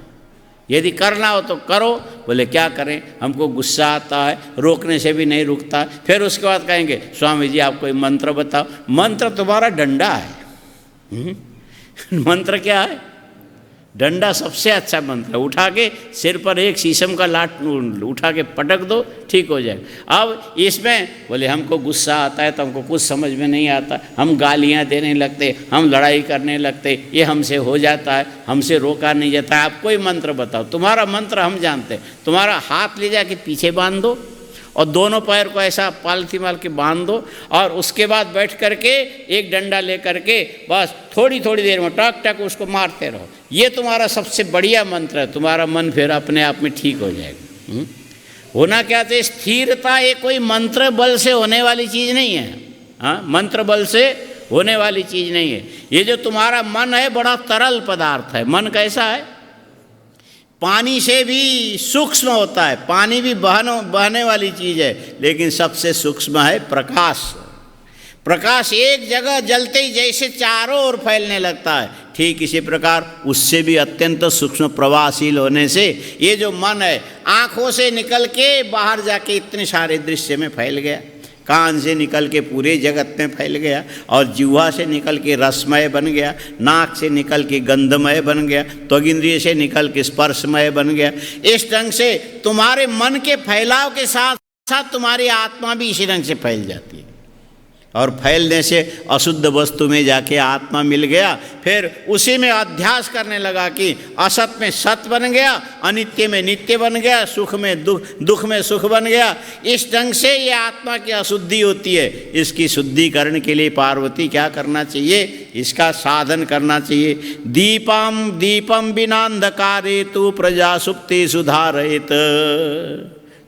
यदि करना हो तो करो। बोले क्या करें, हमको गुस्सा आता है, रोकने से भी नहीं रुकता। फिर उसके बाद कहेंगे स्वामी जी आप कोई मंत्र बताओ। मंत्र तुम्हारा डंडा है। मंत्र क्या है? डंडा सबसे अच्छा मंत्र है। उठा के सिर पर एक शीशम का लाट उठा के पटक दो, ठीक हो जाएगा। अब इसमें बोले हमको गुस्सा आता है तो हमको कुछ समझ में नहीं आता, हम गालियां देने लगते, हम लड़ाई करने लगते, ये हमसे हो जाता है, हमसे रोका नहीं जाता है। आप कोई मंत्र बताओ। तुम्हारा मंत्र हम जानते हैं। तुम्हारा हाथ ले जाके पीछे बांध दो और दोनों पैर को ऐसा पालथी माल के बांध दो, और उसके बाद बैठ करके एक डंडा ले करके बस थोड़ी थोड़ी देर में टक टक उसको मारते रहो। ये तुम्हारा सबसे बढ़िया मंत्र है। तुम्हारा मन फिर अपने आप में ठीक हो जाएगा। होना क्या चाहिए? स्थिरता। ये कोई मंत्र बल से होने वाली चीज़ नहीं है। हाँ, मंत्र बल से होने वाली चीज़ नहीं है। ये जो तुम्हारा मन है बड़ा तरल पदार्थ है। मन कैसा है? पानी से भी सूक्ष्म होता है, पानी भी बहने वाली चीज़ है, लेकिन सबसे सूक्ष्म है प्रकाश। प्रकाश एक जगह जलते ही जैसे चारों ओर फैलने लगता है, ठीक इसी प्रकार उससे भी अत्यंत सूक्ष्म प्रवाहशील होने से ये जो मन है आँखों से निकल के बाहर जाके इतने सारे दृश्य में फैल गया, कान से निकल के पूरे जगत में फैल गया, और जिह्वा से निकल के रसमय बन गया, नाक से निकल के गंधमय बन गया, त्वगिंद्रिय से निकल के स्पर्शमय बन गया। इस ढंग से तुम्हारे मन के फैलाव के साथ साथ तुम्हारी आत्मा भी इसी ढंग से फैल जाती है, और फैलने से अशुद्ध वस्तु में जाके आत्मा मिल गया, फिर उसी में अध्यास करने लगा कि असत में सत बन गया, अनित्य में नित्य बन गया, सुख में दुख, दुख में सुख बन गया। इस ढंग से ये आत्मा की अशुद्धि होती है। इसकी शुद्धिकरण के लिए पार्वती क्या करना चाहिए? इसका साधन करना चाहिए। दीपम बिना अंधकारे तु प्रजा सुप्ति सुधारयित।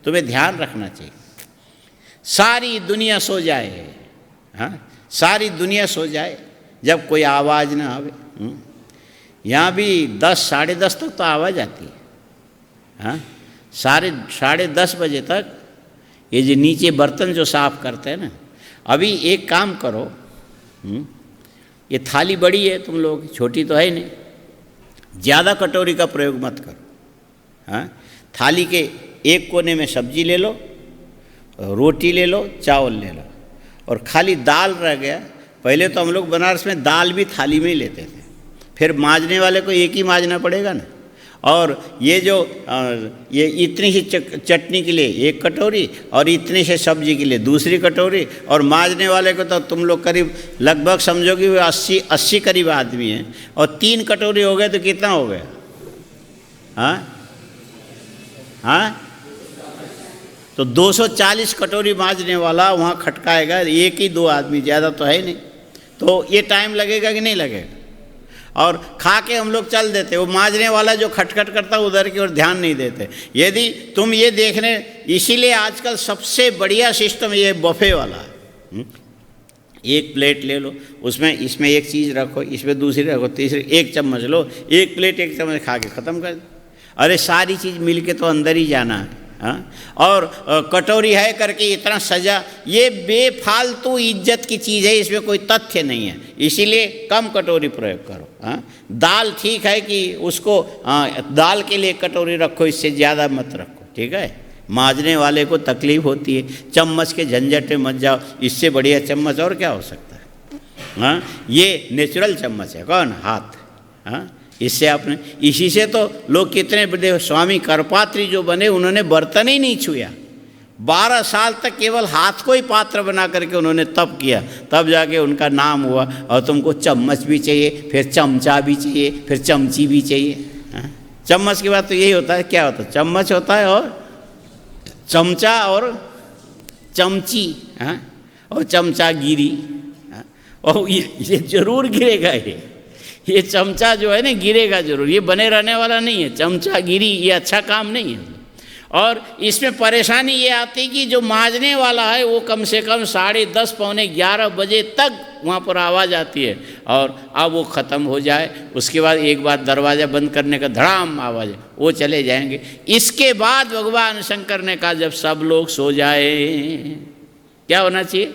तुम्हें ध्यान रखना चाहिए, सारी दुनिया सो जाए, हाँ, सारी दुनिया सो जाए, जब कोई आवाज़ ना आवे। यहाँ भी 10 साढ़े 10 तक तो आवाज़ आती है, हाँ, साढ़े 10 बजे तक। ये जो नीचे बर्तन जो साफ करते हैं ना, अभी एक काम करो, ये थाली बड़ी है तुम लोग, छोटी तो है नहीं, ज़्यादा कटोरी का प्रयोग मत करो। हाँ, थाली के एक कोने में सब्जी ले लो, रोटी ले लो, चावल ले लो, और खाली दाल रह गया। पहले तो हम लोग बनारस में दाल भी थाली में ही लेते थे, फिर मांजने वाले को एक ही मांजना पड़ेगा ना। और ये जो ये इतनी सी चटनी के लिए एक कटोरी, और इतनी से सब्जी के लिए दूसरी कटोरी, और मांजने वाले को तो तुम लोग करीब लगभग समझो कि 80 करीब आदमी हैं, और 3 कटोरी हो गए तो कितना हो गया? हाँ हाँ, तो 240 कटोरी मांजने वाला वहाँ खटकाएगा, एक ही 2 आदमी, ज़्यादा तो है नहीं। तो ये टाइम लगेगा कि नहीं लगेगा? और खा के हम लोग चल देते, वो मांजने वाला जो खटखट करता है उधर की ओर ध्यान नहीं देते। यदि तुम ये देखने, इसीलिए आजकल सबसे बढ़िया सिस्टम ये बफे वाला है। एक प्लेट ले लो, उसमें इसमें एक चीज़ रखो, इसमें दूसरी रखो, तीसरी, एक चम्मच लो, एक प्लेट एक चम्मच खा के ख़त्म कर दो। अरे सारी चीज़ मिल के तो अंदर ही जाना है। हाँ, और कटोरी है करके इतना सजा, ये बेफालतू इज्जत की चीज़ है, इसमें कोई तथ्य नहीं है। इसीलिए कम कटोरी प्रयोग करो। हाँ, दाल ठीक है कि उसको दाल के लिए कटोरी रखो, इससे ज़्यादा मत रखो, ठीक है। मांजने वाले को तकलीफ होती है, चम्मच के झंझट में मत जाओ, इससे बढ़िया चम्मच और क्या हो सकता है। हाँ, ये नेचुरल चम्मच है, कौन? हाथ। हाँ, इससे आपने, इसी से तो लोग कितने बड़े स्वामी करपात्री जो बने, उन्होंने बर्तन ही नहीं छुआ। 12 साल तक केवल हाथ को ही पात्र बना करके उन्होंने तप किया, तब जाके उनका नाम हुआ। और तुमको चम्मच भी चाहिए, फिर चमचा भी चाहिए, फिर चमची भी चाहिए। हाँ? चम्मच के बाद तो यही होता है, क्या होता है? चम्मच होता है और चमचा और चमची। हाँ? और चमचा गिरी। हाँ? और ये जरूर गिरेगा, ये चमचा जो है ना गिरेगा जरूर, ये बने रहने वाला नहीं है। चमचा गिरी, ये अच्छा काम नहीं है। और इसमें परेशानी ये आती कि जो मांजने वाला है वो कम से कम 10:30 पौने 11 बजे तक वहाँ पर आवाज़ आती है, और अब वो ख़त्म हो जाए, उसके बाद एक बार दरवाज़ा बंद करने का धड़ाम आवाज़ है, वो चले जाएंगे। इसके बाद भगवान शंकर ने कहा जब सब लोग सो जाए, क्या होना चाहिए?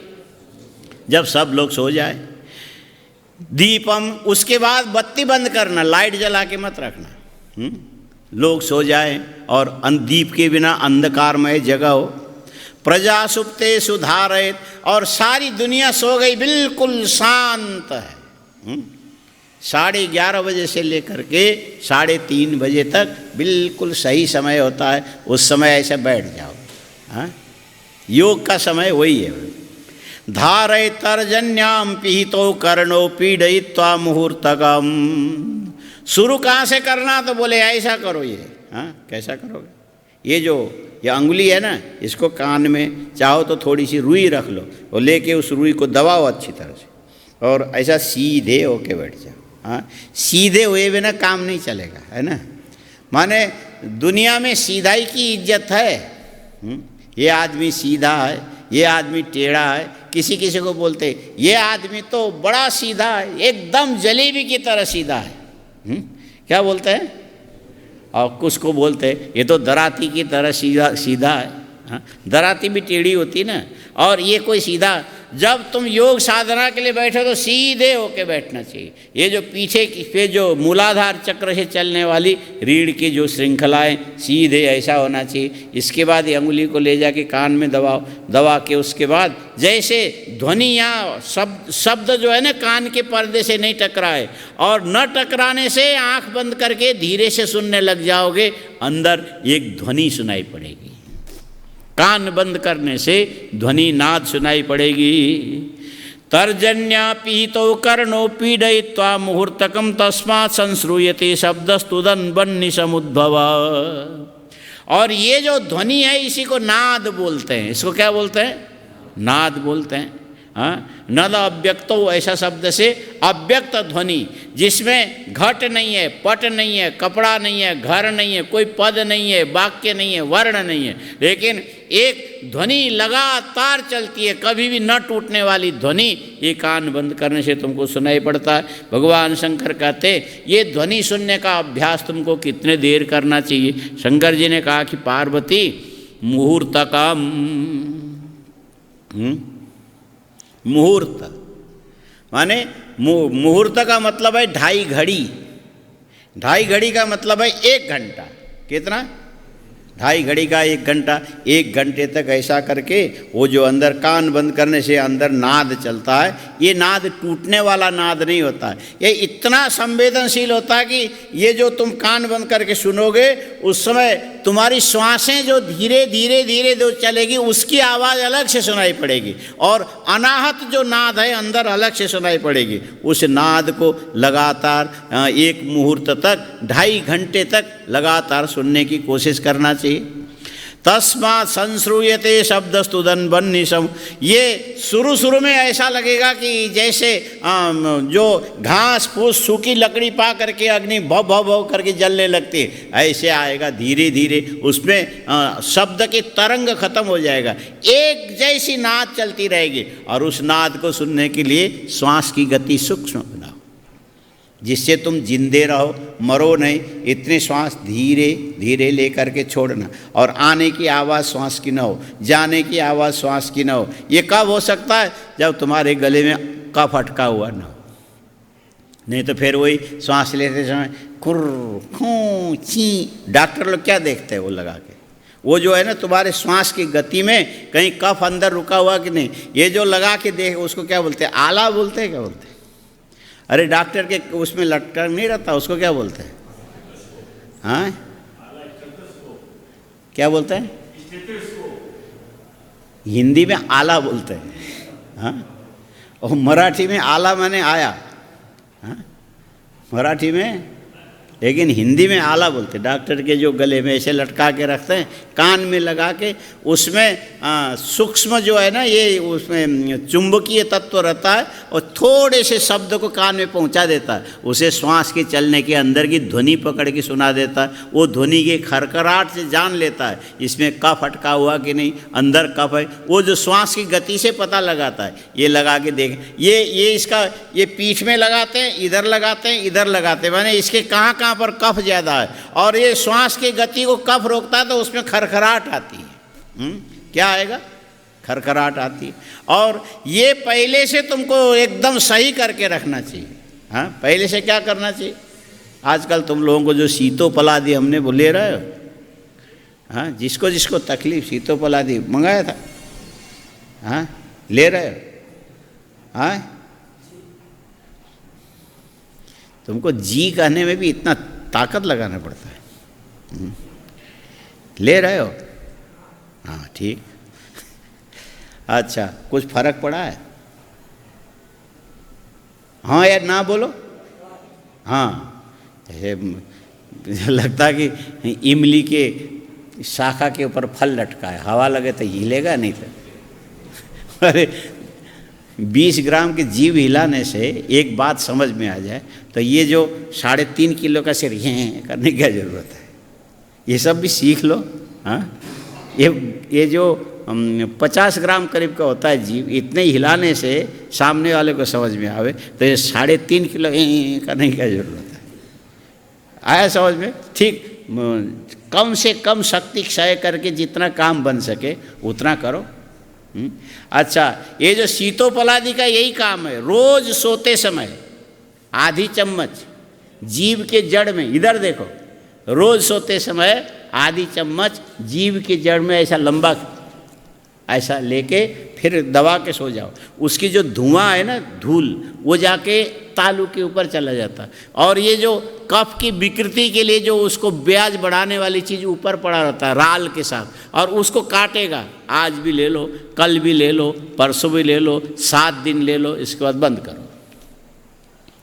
जब सब लोग सो जाए, दीपम, उसके बाद बत्ती बंद करना, लाइट जला के मत रखना। लोग सो जाए और दीप के बिना अंधकारमय जगह हो। प्रजा सुप्ते सुधारयित, और सारी दुनिया सो गई, बिल्कुल शांत है। 11:30 बजे से लेकर के 3:30 बजे तक बिल्कुल सही समय होता है। उस समय ऐसे बैठ जाओ। हाँ, योग का समय वही है। धारय तर्जन्याम पिहितो कर्णो पीड़यित्वा मुहूर्तकम। शुरू कहाँ से करना? तो बोले ऐसा करो। ये हाँ, कैसा करोगे? ये अंगुली है ना, इसको कान में चाहो तो थोड़ी सी रुई रख लो, और लेके उस रुई को दबाओ अच्छी तरह से, और ऐसा सीधे होके बैठ जाओ। हाँ, सीधे हुए बिना काम नहीं चलेगा, है ना। माने दुनिया में सीधाई की इज्जत है। ये आदमी सीधा है, ये आदमी टेढ़ा है। किसी किसी को बोलते ये आदमी तो बड़ा सीधा है, एकदम जलेबी की तरह सीधा है। क्या बोलते हैं? और कुछ को बोलते ये तो दराती की तरह सीधा सीधा है। हाँ, दराती भी टेढ़ी होती ना, और ये कोई सीधा। जब तुम योग साधना के लिए बैठो तो सीधे होके बैठना चाहिए। ये जो पीछे पे जो मूलाधार चक्र से चलने वाली रीढ़ की जो श्रृंखलाएं, सीधे ऐसा होना चाहिए। इसके बाद ये अंगुली को ले जाके कान में दबाओ, दबा के उसके बाद जैसे ध्वनि या शब्द जो है ना कान के पर्दे से नहीं टकराए, और न टकराने से आंख बंद करके धीरे से सुनने लग जाओगे, अंदर एक ध्वनि सुनाई पड़ेगी। कान बंद करने से ध्वनि नाद सुनाई पड़ेगी। तर्जन्या पीतो कर्णो पीडयित्वा मुहूर्तकम तस्मात् संश्रूयते शब्दस्तुदन बन्नि समुद्भव। और ये जो ध्वनि है इसी को नाद बोलते हैं। इसको क्या बोलते हैं? नाद बोलते हैं। हाँ, नद अव्यक्तो, ऐसा शब्द से अव्यक्त ध्वनि, जिसमें घट नहीं है, पट नहीं है, कपड़ा नहीं है, घर नहीं है, कोई पद नहीं है, वाक्य नहीं है, वर्ण नहीं है, लेकिन एक ध्वनि लगातार चलती है, कभी भी न टूटने वाली ध्वनि। ये कान बंद करने से तुमको सुनाई पड़ता है। भगवान शंकर कहते ये ध्वनि सुनने का अभ्यास तुमको कितने देर करना चाहिए। शंकर जी ने कहा कि पार्वती मुहूर्तकम, मुहूर्त माने मुहूर्त का मतलब है 2.5 घड़ी। 2.5 घड़ी का मतलब है 1 घंटा। कितना? 2.5 घड़ी का 1 घंटा। 1 घंटे तक ऐसा करके वो जो अंदर कान बंद करने से अंदर नाद चलता है, ये नाद टूटने वाला नाद नहीं होता है। ये इतना संवेदनशील होता है कि ये जो तुम कान बंद करके सुनोगे उस समय तुम्हारी श्वासें जो धीरे धीरे धीरे जो चलेगी उसकी आवाज़ अलग से सुनाई पड़ेगी, और अनाहत जो नाद है अंदर अलग से सुनाई पड़ेगी। उस नाद को लगातार 1 मुहूर्त तक, 2.5 घंटे तक लगातार सुनने की कोशिश करना चाहिए। तस्मात् संश्रूयते शब्दस्तुदन बन्नि सम। ये शुरू में ऐसा लगेगा कि जैसे जो घास फूस सूखी लकड़ी पा करके अग्नि भव भव भव करके जलने लगती है, ऐसे आएगा धीरे धीरे। उसमें शब्द की तरंग खत्म हो जाएगा, एक जैसी नाद चलती रहेगी। और उस नाद को सुनने के लिए श्वास की गति सूक्ष्म बनाओ, जिससे तुम जिंदे रहो, मरो नहीं। इतने श्वास धीरे धीरे लेकर के छोड़ना, और आने की आवाज़ श्वास की न हो, जाने की आवाज़ श्वास की न हो। ये कब हो सकता है? जब तुम्हारे गले में कफ अटका हुआ न हो। नहीं तो फिर वही श्वास लेते समय कुर खू ची। डॉक्टर लोग क्या देखते हैं? वो लगा के, वो जो है ना तुम्हारे श्वास की गति में कहीं कफ अंदर रुका हुआ कि नहीं, ये जो लगा के देख, उसको क्या बोलते हैं? आला बोलते हैं, क्या बोलते हैं? अरे डॉक्टर के उसमें लटका नहीं रहता, उसको क्या बोलते हैं? हाँ, क्या बोलते हैं? हिंदी में आला बोलते हैं। हाँ, और मराठी में आला माने आया। हाँ, मराठी में, लेकिन हिंदी में आला बोलते। डॉक्टर के जो गले में ऐसे लटका के रखते हैं, कान में लगा के, उसमें सूक्ष्म जो है ना, ये उसमें चुंबकीय तत्व रहता है, और थोड़े से शब्द को कान में पहुंचा देता है। उसे श्वास के चलने के अंदर की ध्वनि पकड़ के सुना देता है। वो ध्वनि के खरखराहट से जान लेता है इसमें कफ अटका हुआ कि नहीं, अंदर कफ है। वो जो श्वास की गति से पता लगाता है। ये लगा के देख, ये इसका ये पीठ में लगाते हैं, इधर लगाते हैं, इधर लगाते हैं, माने इसके कहाँ कहाँ पर कफ ज़्यादा है, और ये श्वास की गति को कफ रोकता है तो उसमें खरखराहट आती है। क्या आएगा? खरखराहट आती है। और ये पहले से तुमको एकदम सही करके रखना चाहिए। हाँ, पहले से क्या करना चाहिए? आजकल तुम लोगों को जो सीतोपलादी हमने वो ले रहे हो, हाँ, जिसको जिसको तकलीफ, सीतोपलादी मंगाया था, हाँ, ले रहे हो? हाँ, तुमको जी कहने में भी इतना ताकत लगाना पड़ता है। ले रहे हो? हाँ, ठीक। अच्छा, कुछ फर्क पड़ा है? हाँ या ना बोलो। हाँ, लगता है कि इमली के शाखा के ऊपर फल लटका है, हवा लगे तो हिलेगा नहीं तो। अरे 20 ग्राम के जीव हिलाने से एक बात समझ में आ जाए तो ये जो 3.5 किलो का सिर ये करने की क्या ज़रूरत है? ये सब भी सीख लो। हाँ, ये जो 50 ग्राम करीब का होता है जीव, इतने हिलाने से सामने वाले को समझ में आवे तो ये 3.5 किलो करने की क्या ज़रूरत है? आया समझ में? ठीक कम से कम शक्ति क्षय करके जितना काम बन सके उतना करो। अच्छा, ये जो शीतोपलादि का यही काम है, रोज सोते समय आधी चम्मच जीभ के जड़ में, इधर देखो, रोज सोते समय आधी चम्मच जीभ के जड़ में ऐसा लंबा ऐसा लेके फिर दबा के सो जाओ। उसकी जो धुआं है ना, धूल, वो जाके तालू के ऊपर चला जाता है। और ये जो कफ की विकृति के लिए जो उसको ब्याज बढ़ाने वाली चीज़ ऊपर पड़ा रहता है राल के साथ, और उसको काटेगा। आज भी ले लो, कल भी ले लो, परसों भी ले लो, 7 दिन ले लो, इसके बाद बंद करो।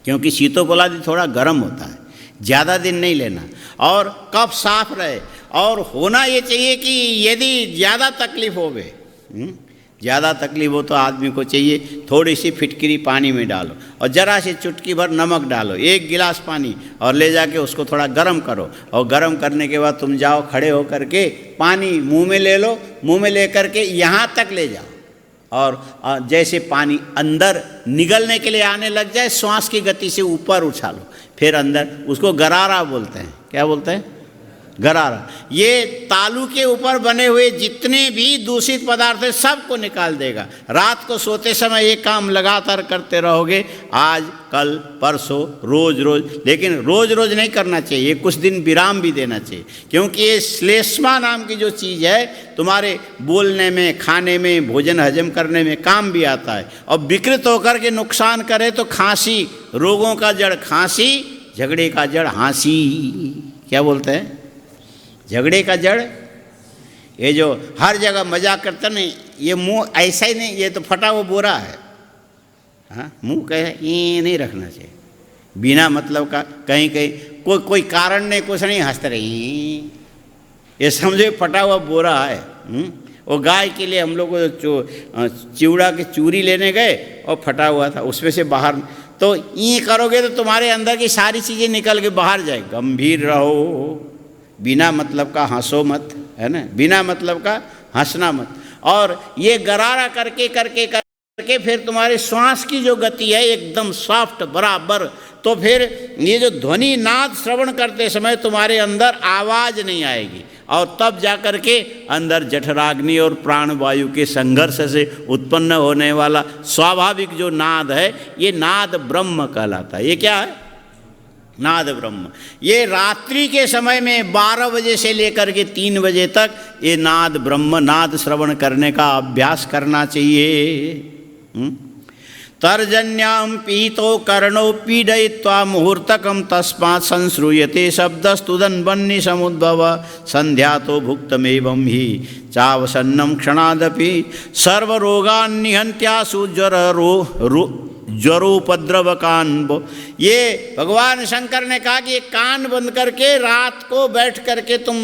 क्योंकि शीतोपलादि थोड़ा गर्म होता है, ज़्यादा दिन नहीं लेना, और कफ साफ रहे। और होना ये चाहिए कि यदि ज़्यादा तकलीफ हो गए, ज़्यादा तकलीफ हो तो आदमी को चाहिए थोड़ी सी फिटकरी पानी में डालो और ज़रा सी चुटकी भर नमक डालो, 1 गिलास पानी, और ले जाके उसको थोड़ा गर्म करो। और गर्म करने के बाद तुम जाओ, खड़े हो करके पानी मुंह में ले लो, मुंह में ले करके यहाँ तक ले जाओ, और जैसे पानी अंदर निगलने के लिए आने लग जाए, श्वास की गति से ऊपर उछालो, फिर अंदर। उसको गरारा बोलते हैं। क्या बोलते हैं? गरारा। ये तालू के ऊपर बने हुए जितने भी दूषित पदार्थ हैं सबको निकाल देगा। रात को सोते समय ये काम लगातार करते रहोगे, आज कल परसों, रोज रोज। लेकिन रोज रोज नहीं करना चाहिए, कुछ दिन विराम भी देना चाहिए, क्योंकि ये श्लेष्मा नाम की जो चीज़ है तुम्हारे बोलने में, खाने में, भोजन हजम करने में काम भी आता है। और विकृत होकर के नुकसान करे तो खांसी, रोगों का जड़ खांसी, झगड़े का जड़ हाँसी। क्या बोलते हैं? झगड़े का जड़, ये जो हर जगह मजाक करता नहीं, ये मुंह ऐसा ही नहीं, ये तो फटा हुआ बोरा है। हाँ, मुंह कहे ये नहीं रखना चाहिए, बिना मतलब का कहीं कहीं कोई कारण नहीं, कुछ नहीं, हंसते रही, ये समझे फटा हुआ बोरा है। वो गाय के लिए हम लोग चिवड़ा की चूरी लेने गए और फटा हुआ था, उसमें से बाहर, तो ये करोगे तो तुम्हारे अंदर की सारी चीज़ें निकल के बाहर जाए। गंभीर रहो, बिना मतलब का हंसो मत, है ना, बिना मतलब का हंसना मत। और ये गरारा करके करके करके फिर तुम्हारे श्वास की जो गति है एकदम सॉफ्ट बराबर, तो फिर ये जो ध्वनि नाद श्रवण करते समय तुम्हारे अंदर आवाज़ नहीं आएगी, और तब जा कर के अंदर जठराग्नि और प्राणवायु के संघर्ष से उत्पन्न होने वाला स्वाभाविक जो नाद है, ये नाद ब्रह्म कहलाता है। ये क्या है? नाद ब्रह्म। ये रात्रि के समय में 12 बजे से लेकर के 3 बजे तक ये नाद ब्रह्म, नाद श्रवण करने का अभ्यास करना चाहिए। तर्जन्याम पीतो कर्णो पीडयित्वा मुहूर्तकम तस्मात् संश्रूयते शब्दस्तुदन बन्नी समुद्भव संध्या तो भुक्तमेवं ही चावसन्नम क्षणादपि सर्वरोगान् निहन्त्यासु ज्वरोपद्रव कान। ये भगवान शंकर ने कहा कि ये कान बंद करके रात को बैठ करके तुम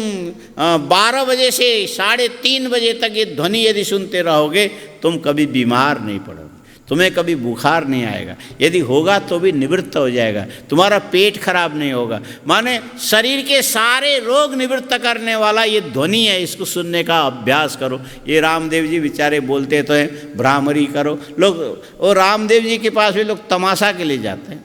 12 बजे से 3:30 बजे तक ये ध्वनि यदि सुनते रहोगे, तुम कभी बीमार नहीं पड़ोगे, तुम्हें कभी बुखार नहीं आएगा, यदि होगा तो भी निवृत्त हो जाएगा, तुम्हारा पेट खराब नहीं होगा। माने शरीर के सारे रोग निवृत्त करने वाला ये ध्वनि है, इसको सुनने का अभ्यास करो। ये रामदेव जी बेचारे बोलते तो हैं भ्रामरी करो, लोग वो रामदेव जी के पास भी लोग तमाशा के लिए जाते हैं,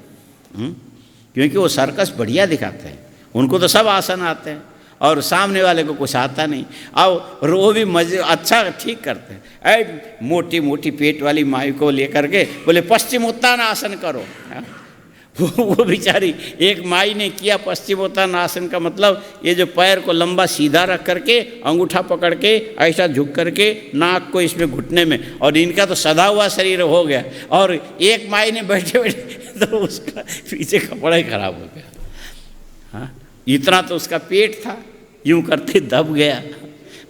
क्योंकि वो सर्कस बढ़िया दिखाते हैं, उनको तो सब आसन आते हैं और सामने वाले को कुछ आता नहीं। और वो भी मजे अच्छा ठीक करते हैं। ऐ मोटी मोटी पेट वाली माई को लेकर के बोले पश्चिमोत्तान आसन करो। वो बेचारी एक माई ने किया पश्चिमोत्तान आसन का मतलब ये जो पैर को लंबा सीधा रख करके अंगूठा पकड़ के ऐसा झुक करके नाक को इसमें घुटने में, और इनका तो सदा हुआ शरीर हो गया। और एक माई ने बैठे बैठे तो उसका पीछे कपड़ा ही खराब हो गया। हाँ, इतना तो उसका पेट था, यूं करते दब गया।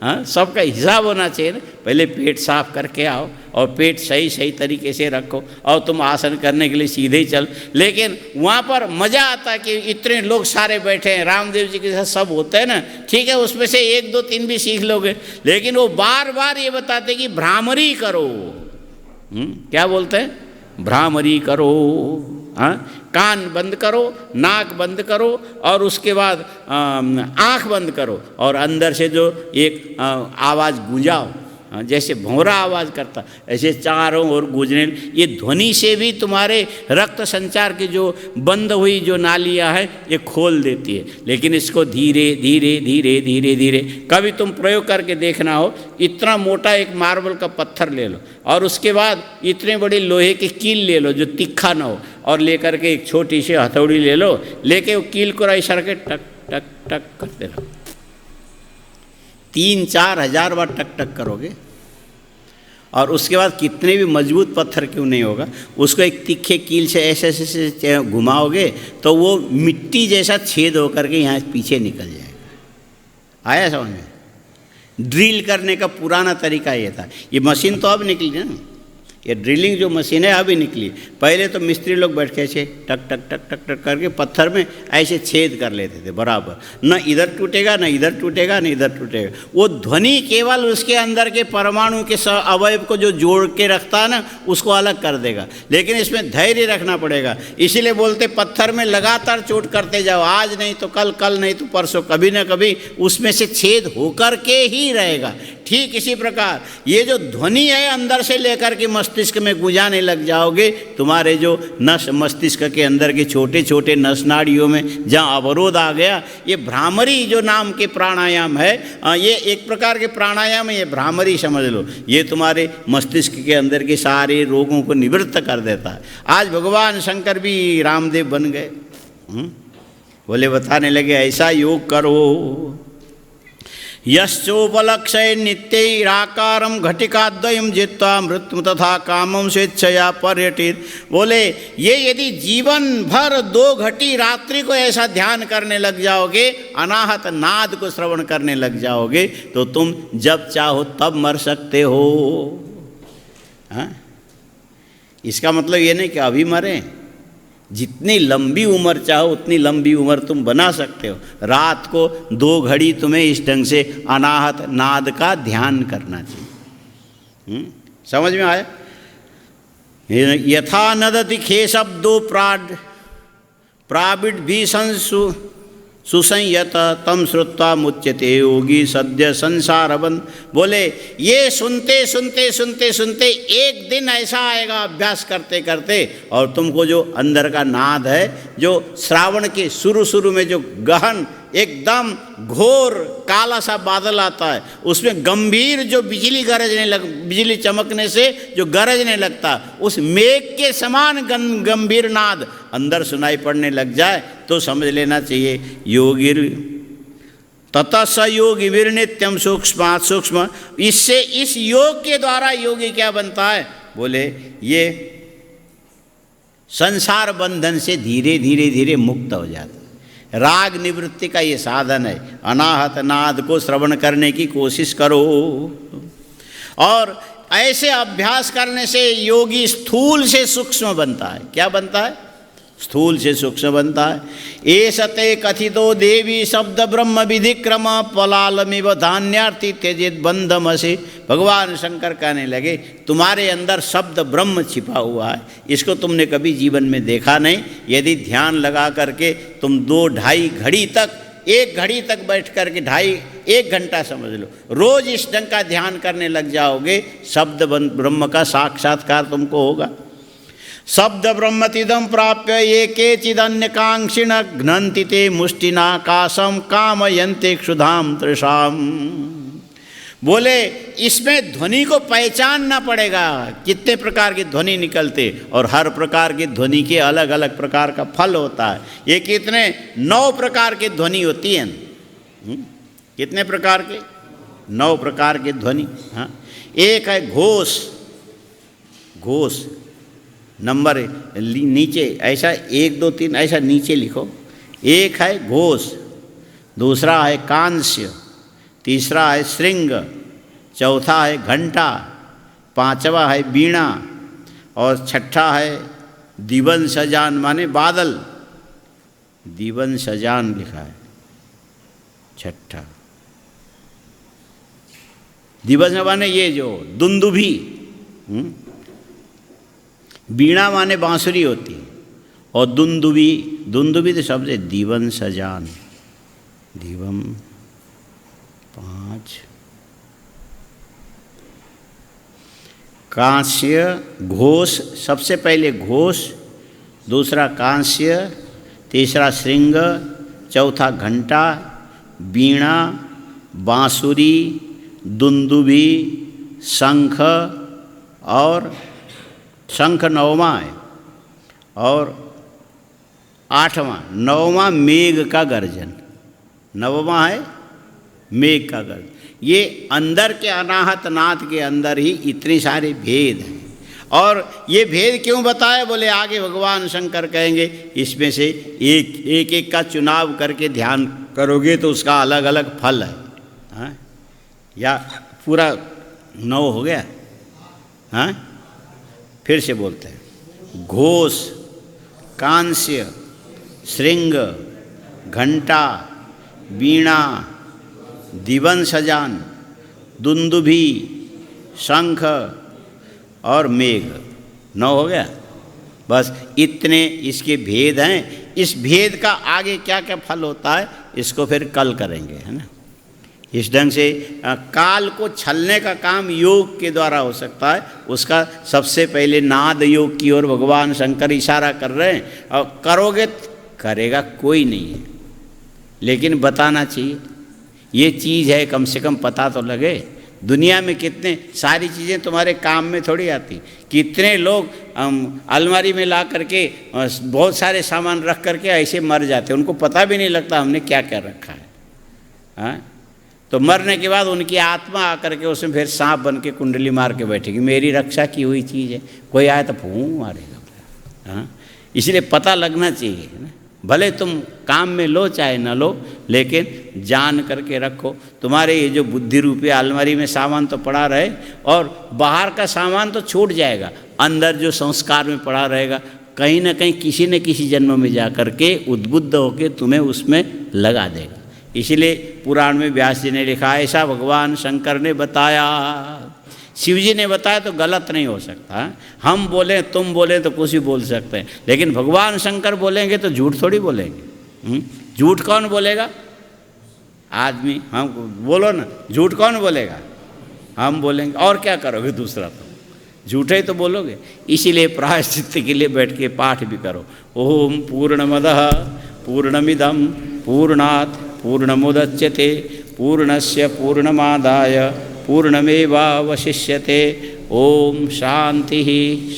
हाँ, सबका हिसाब होना चाहिए ना, पहले पेट साफ करके आओ और पेट सही सही तरीके से रखो और तुम आसन करने के लिए सीधे ही चल। लेकिन वहाँ पर मज़ा आता है कि इतने लोग सारे बैठे हैं, रामदेव जी के साथ सब होता है ना, ठीक है, उसमें से 1 2 3 भी सीख लोगे। लेकिन वो बार बार ये बताते कि भ्रामरी करो। क्या बोलते हैं? भ्रामरी करो। हाँ, कान बंद करो, नाक बंद करो, और उसके बाद आँख बंद करो, और अंदर से जो एक आवाज़ गूंजाओ, जैसे भौंरा आवाज़ करता ऐसे चारों ओर गूंजने। ये ध्वनि से भी तुम्हारे रक्त संचार की जो बंद हुई जो नालियाँ हैं ये खोल देती है। लेकिन इसको धीरे धीरे धीरे धीरे धीरे कभी तुम प्रयोग करके देखना हो, इतना मोटा एक मार्बल का पत्थर ले लो और उसके बाद इतने बड़ी लोहे की कील ले लो जो तीखा ना हो, और लेकर के एक छोटी सी हथौड़ी ले लो, लेके वो कील को ऐसा करके टक टक टक करते रहो। 3-4 हज़ार बार टक टक करोगे और उसके बाद कितने भी मजबूत पत्थर क्यों नहीं होगा, उसको एक तीखे कील से ऐसे ऐसे घुमाओगे तो वो मिट्टी जैसा छेद होकर के यहाँ पीछे निकल जाएगा। आया समझ में? ड्रिल करने का पुराना तरीका ये था। ये मशीन तो अब निकली ना, ये ड्रिलिंग जो मशीन है अभी निकली। पहले तो मिस्त्री लोग बैठ के ऐसे टक टक टक टक टक करके पत्थर में ऐसे छेद कर लेते थे बराबर, न इधर टूटेगा न इधर टूटेगा न इधर टूटेगा। वो ध्वनि केवल उसके अंदर के परमाणु के अवयव को जो जोड़ के रखता है ना उसको अलग कर देगा। लेकिन इसमें धैर्य रखना पड़ेगा। इसीलिए बोलते पत्थर में लगातार चोट करते जाओ, आज नहीं तो कल, कल नहीं तो परसों, कभी न कभी उसमें से छेद होकर के ही रहेगा। ठीक इसी प्रकार ये जो ध्वनि है अंदर से लेकर के मस्तिष्क में गुंजाने लग जाओगे, तुम्हारे जो नस मस्तिष्क के अंदर के छोटे छोटे नस नाड़ियों में जहाँ अवरोध आ गया, ये भ्रामरी जो नाम के प्राणायाम है, ये एक प्रकार के प्राणायाम है, ये भ्रामरी समझ लो। ये तुम्हारे मस्तिष्क के अंदर के सारे रोगों को निवृत्त कर देता है। आज भगवान शंकर भी रामदेव बन गए। बोले बताने लगे ऐसा योग करो, यश्चोपलक्षय नित्यैराकारं घटिकाद्वयं जित्वा मृत्यु तथा कामं स्वेच्छया पर्यटित। बोले ये यदि जीवन भर 2 घटी रात्रि को ऐसा ध्यान करने लग जाओगे, अनाहत नाद को श्रवण करने लग जाओगे, तो तुम जब चाहो तब मर सकते हो। हाँ? इसका मतलब ये नहीं कि अभी मरें, जितनी लंबी उम्र चाहो उतनी लंबी उम्र तुम बना सकते हो। रात को 2 घड़ी तुम्हें इस ढंग से अनाहत नाद का ध्यान करना चाहिए। समझ में आया? यथा नदति खे शब्दो प्राविड भी सुसंयत तम श्रुत्वा मुच्यते योगी सद्य संसार बंद। बोले ये सुनते सुनते सुनते सुनते एक दिन ऐसा आएगा अभ्यास करते करते, और तुमको जो अंदर का नाद है, जो श्रावण के शुरू में जो गहन एकदम घोर काला सा बादल आता है, उसमें गंभीर जो बिजली चमकने से जो गरजने लगता, उस मेघ के समान गंभीर नाद अंदर सुनाई पड़ने लग जाए तो समझ लेना चाहिए योगिर ततः स योगी वीर नित्यम सूक्ष्म सूक्ष्म। इससे इस योग के द्वारा योगी क्या बनता है? बोले ये संसार बंधन से धीरे धीरे धीरे मुक्त हो जाता है। राग निवृत्ति का ये साधन है। अनाहत नाद को श्रवण करने की कोशिश करो, और ऐसे अभ्यास करने से योगी स्थूल से सूक्ष्म बनता है। क्या बनता है? स्थूल से सूक्ष्म बनता है। एषते कथितो देवी शब्द ब्रह्म विधिक्रम पलालमिव धान्यार्थी त्यजित बंधमसि। भगवान शंकर कहने लगे तुम्हारे अंदर शब्द ब्रह्म छिपा हुआ है, इसको तुमने कभी जीवन में देखा नहीं। यदि ध्यान लगा करके तुम 2-2.5 घड़ी तक, 1 घड़ी तक बैठ करके 1 घंटा समझ लो, रोज इस ढंग का ध्यान करने लग जाओगे, शब्द ब्रह्म का साक्षात्कार तुमको होगा। शब्द ब्रह्मतिदं प्राप्य ये केचिदन्य कांक्षिण घ्नन्ति ते मुष्टिनाकाशं कामयन्ते क्षुधाम तृषाम। बोले इसमें ध्वनि को पहचानना पड़ेगा, कितने प्रकार की ध्वनि निकलते, और हर प्रकार की ध्वनि के अलग अलग प्रकार का फल होता है। ये कितने 9 प्रकार की ध्वनि होती है। कितने प्रकार के? 9 प्रकार की ध्वनि। हाँ, एक है घोष। घोष नंबर नीचे ऐसा 1 2 3 ऐसा नीचे लिखो। एक है घोष, दूसरा है कांस्य, तीसरा है श्रृंग, चौथा है घंटा, 5वां है वीणा, और 6ठा है दिवन सजान माने बादल। दिवन सजान लिखा है 6ठा। दिवन माने ये जो दुंदुभी, वीणा माने बांसुरी होती है, और दुंदुभी तो शब्द है दीवन सजान। दीवम 5 कांस्य, घोष, सबसे पहले घोष, दूसरा कांस्य, तीसरा श्रृंग, चौथा घंटा, वीणा, बांसुरी, दुंदुभी, शंख, और शंख 9वां है, और 8वां, 9वां मेघ का गर्जन, 9वां है मेघ का गर्जन। ये अंदर के अनाहत नाद के अंदर ही इतने सारे भेद हैं। और ये भेद क्यों बताए, बोले आगे भगवान शंकर कहेंगे, इसमें से एक एक का चुनाव करके ध्यान करोगे तो उसका अलग अलग फल है। हाँ, या पूरा 9 हो गया? हाँ, फिर से बोलते हैं, घोष, कांस्य, श्रृंग, घंटा, वीणा, दिवंसजान, दुंदुभी, शंख और मेघ। 9 हो गया। बस इतने इसके भेद हैं। इस भेद का आगे क्या क्या फल होता है इसको फिर कल करेंगे, है ना। इस ढंग से काल को छलने का काम योग के द्वारा हो सकता है। उसका सबसे पहले नाद योग की ओर भगवान शंकर इशारा कर रहे हैं। और करोगे, करेगा कोई नहीं है, लेकिन बताना चाहिए ये चीज़ है, कम से कम पता तो लगे। दुनिया में कितने सारी चीज़ें तुम्हारे काम में थोड़ी आती। कितने लोग अलमारी में ला करके बहुत सारे सामान रख करके ऐसे मर जाते, उनको पता भी नहीं लगता हमने क्या क्या रखा है। हाँ, तो मरने के बाद उनकी आत्मा आकर के उसमें फिर सांप बन के कुंडली मार के बैठेगी, मेरी रक्षा की हुई चीज़ है, कोई आए तो फूं मारेगा। हाँ, इसलिए पता लगना चाहिए ना। भले तुम काम में लो चाहे न लो, लेकिन जान करके रखो। तुम्हारे ये जो बुद्धि रूपी अलमारी में सामान तो पड़ा रहे, और बाहर का सामान तो छूट जाएगा, अंदर जो संस्कार में पड़ा रहेगा कहीं न कहीं किसी न किसी जन्म में जा कर के उद्बुद्ध होकर तुम्हें उसमें लगा देगा। इसलिए पुराण में व्यास जी ने लिखा, ऐसा भगवान शंकर ने बताया। शिव जी ने बताया तो गलत नहीं हो सकता। हम बोलें, तुम बोलें तो कुछ भी बोल सकते हैं, लेकिन भगवान शंकर बोलेंगे तो झूठ थोड़ी बोलेंगे। झूठ कौन बोलेगा? आदमी। हम बोलो ना, झूठ कौन बोलेगा? हम बोलेंगे। और क्या करोगे दूसरा? तो झूठे ही तो बोलोगे। इसीलिए प्रायश्चित्त के लिए बैठ के पाठ भी करो। ओम पूर्णमदः पूर्णमिदं पूर्णात् पूर्णमुदच्यते पूर्णस्य पूर्णमादाय पूर्णमेवावशिष्यते। ओम शांति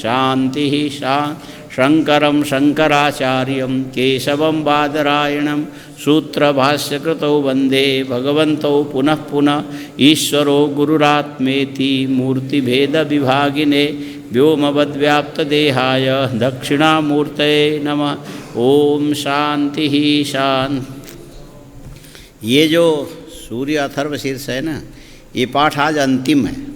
शांति शांति। शंकरं शंकराचार्यं केशवं बादरायणं सूत्रभाष्यकृतौ वंदे भगवन्तौ पुनः पुनः। ईश्वरो गुरुरात्मेति मूर्तिभेद विभागिने व्योमवद्व्याप्तदेहाय दक्षिणामूर्तये नमः। ओम शांति शांति। ये जो सूर्य अथर्व शीर्ष है ना, ये पाठ आज अंतिम है।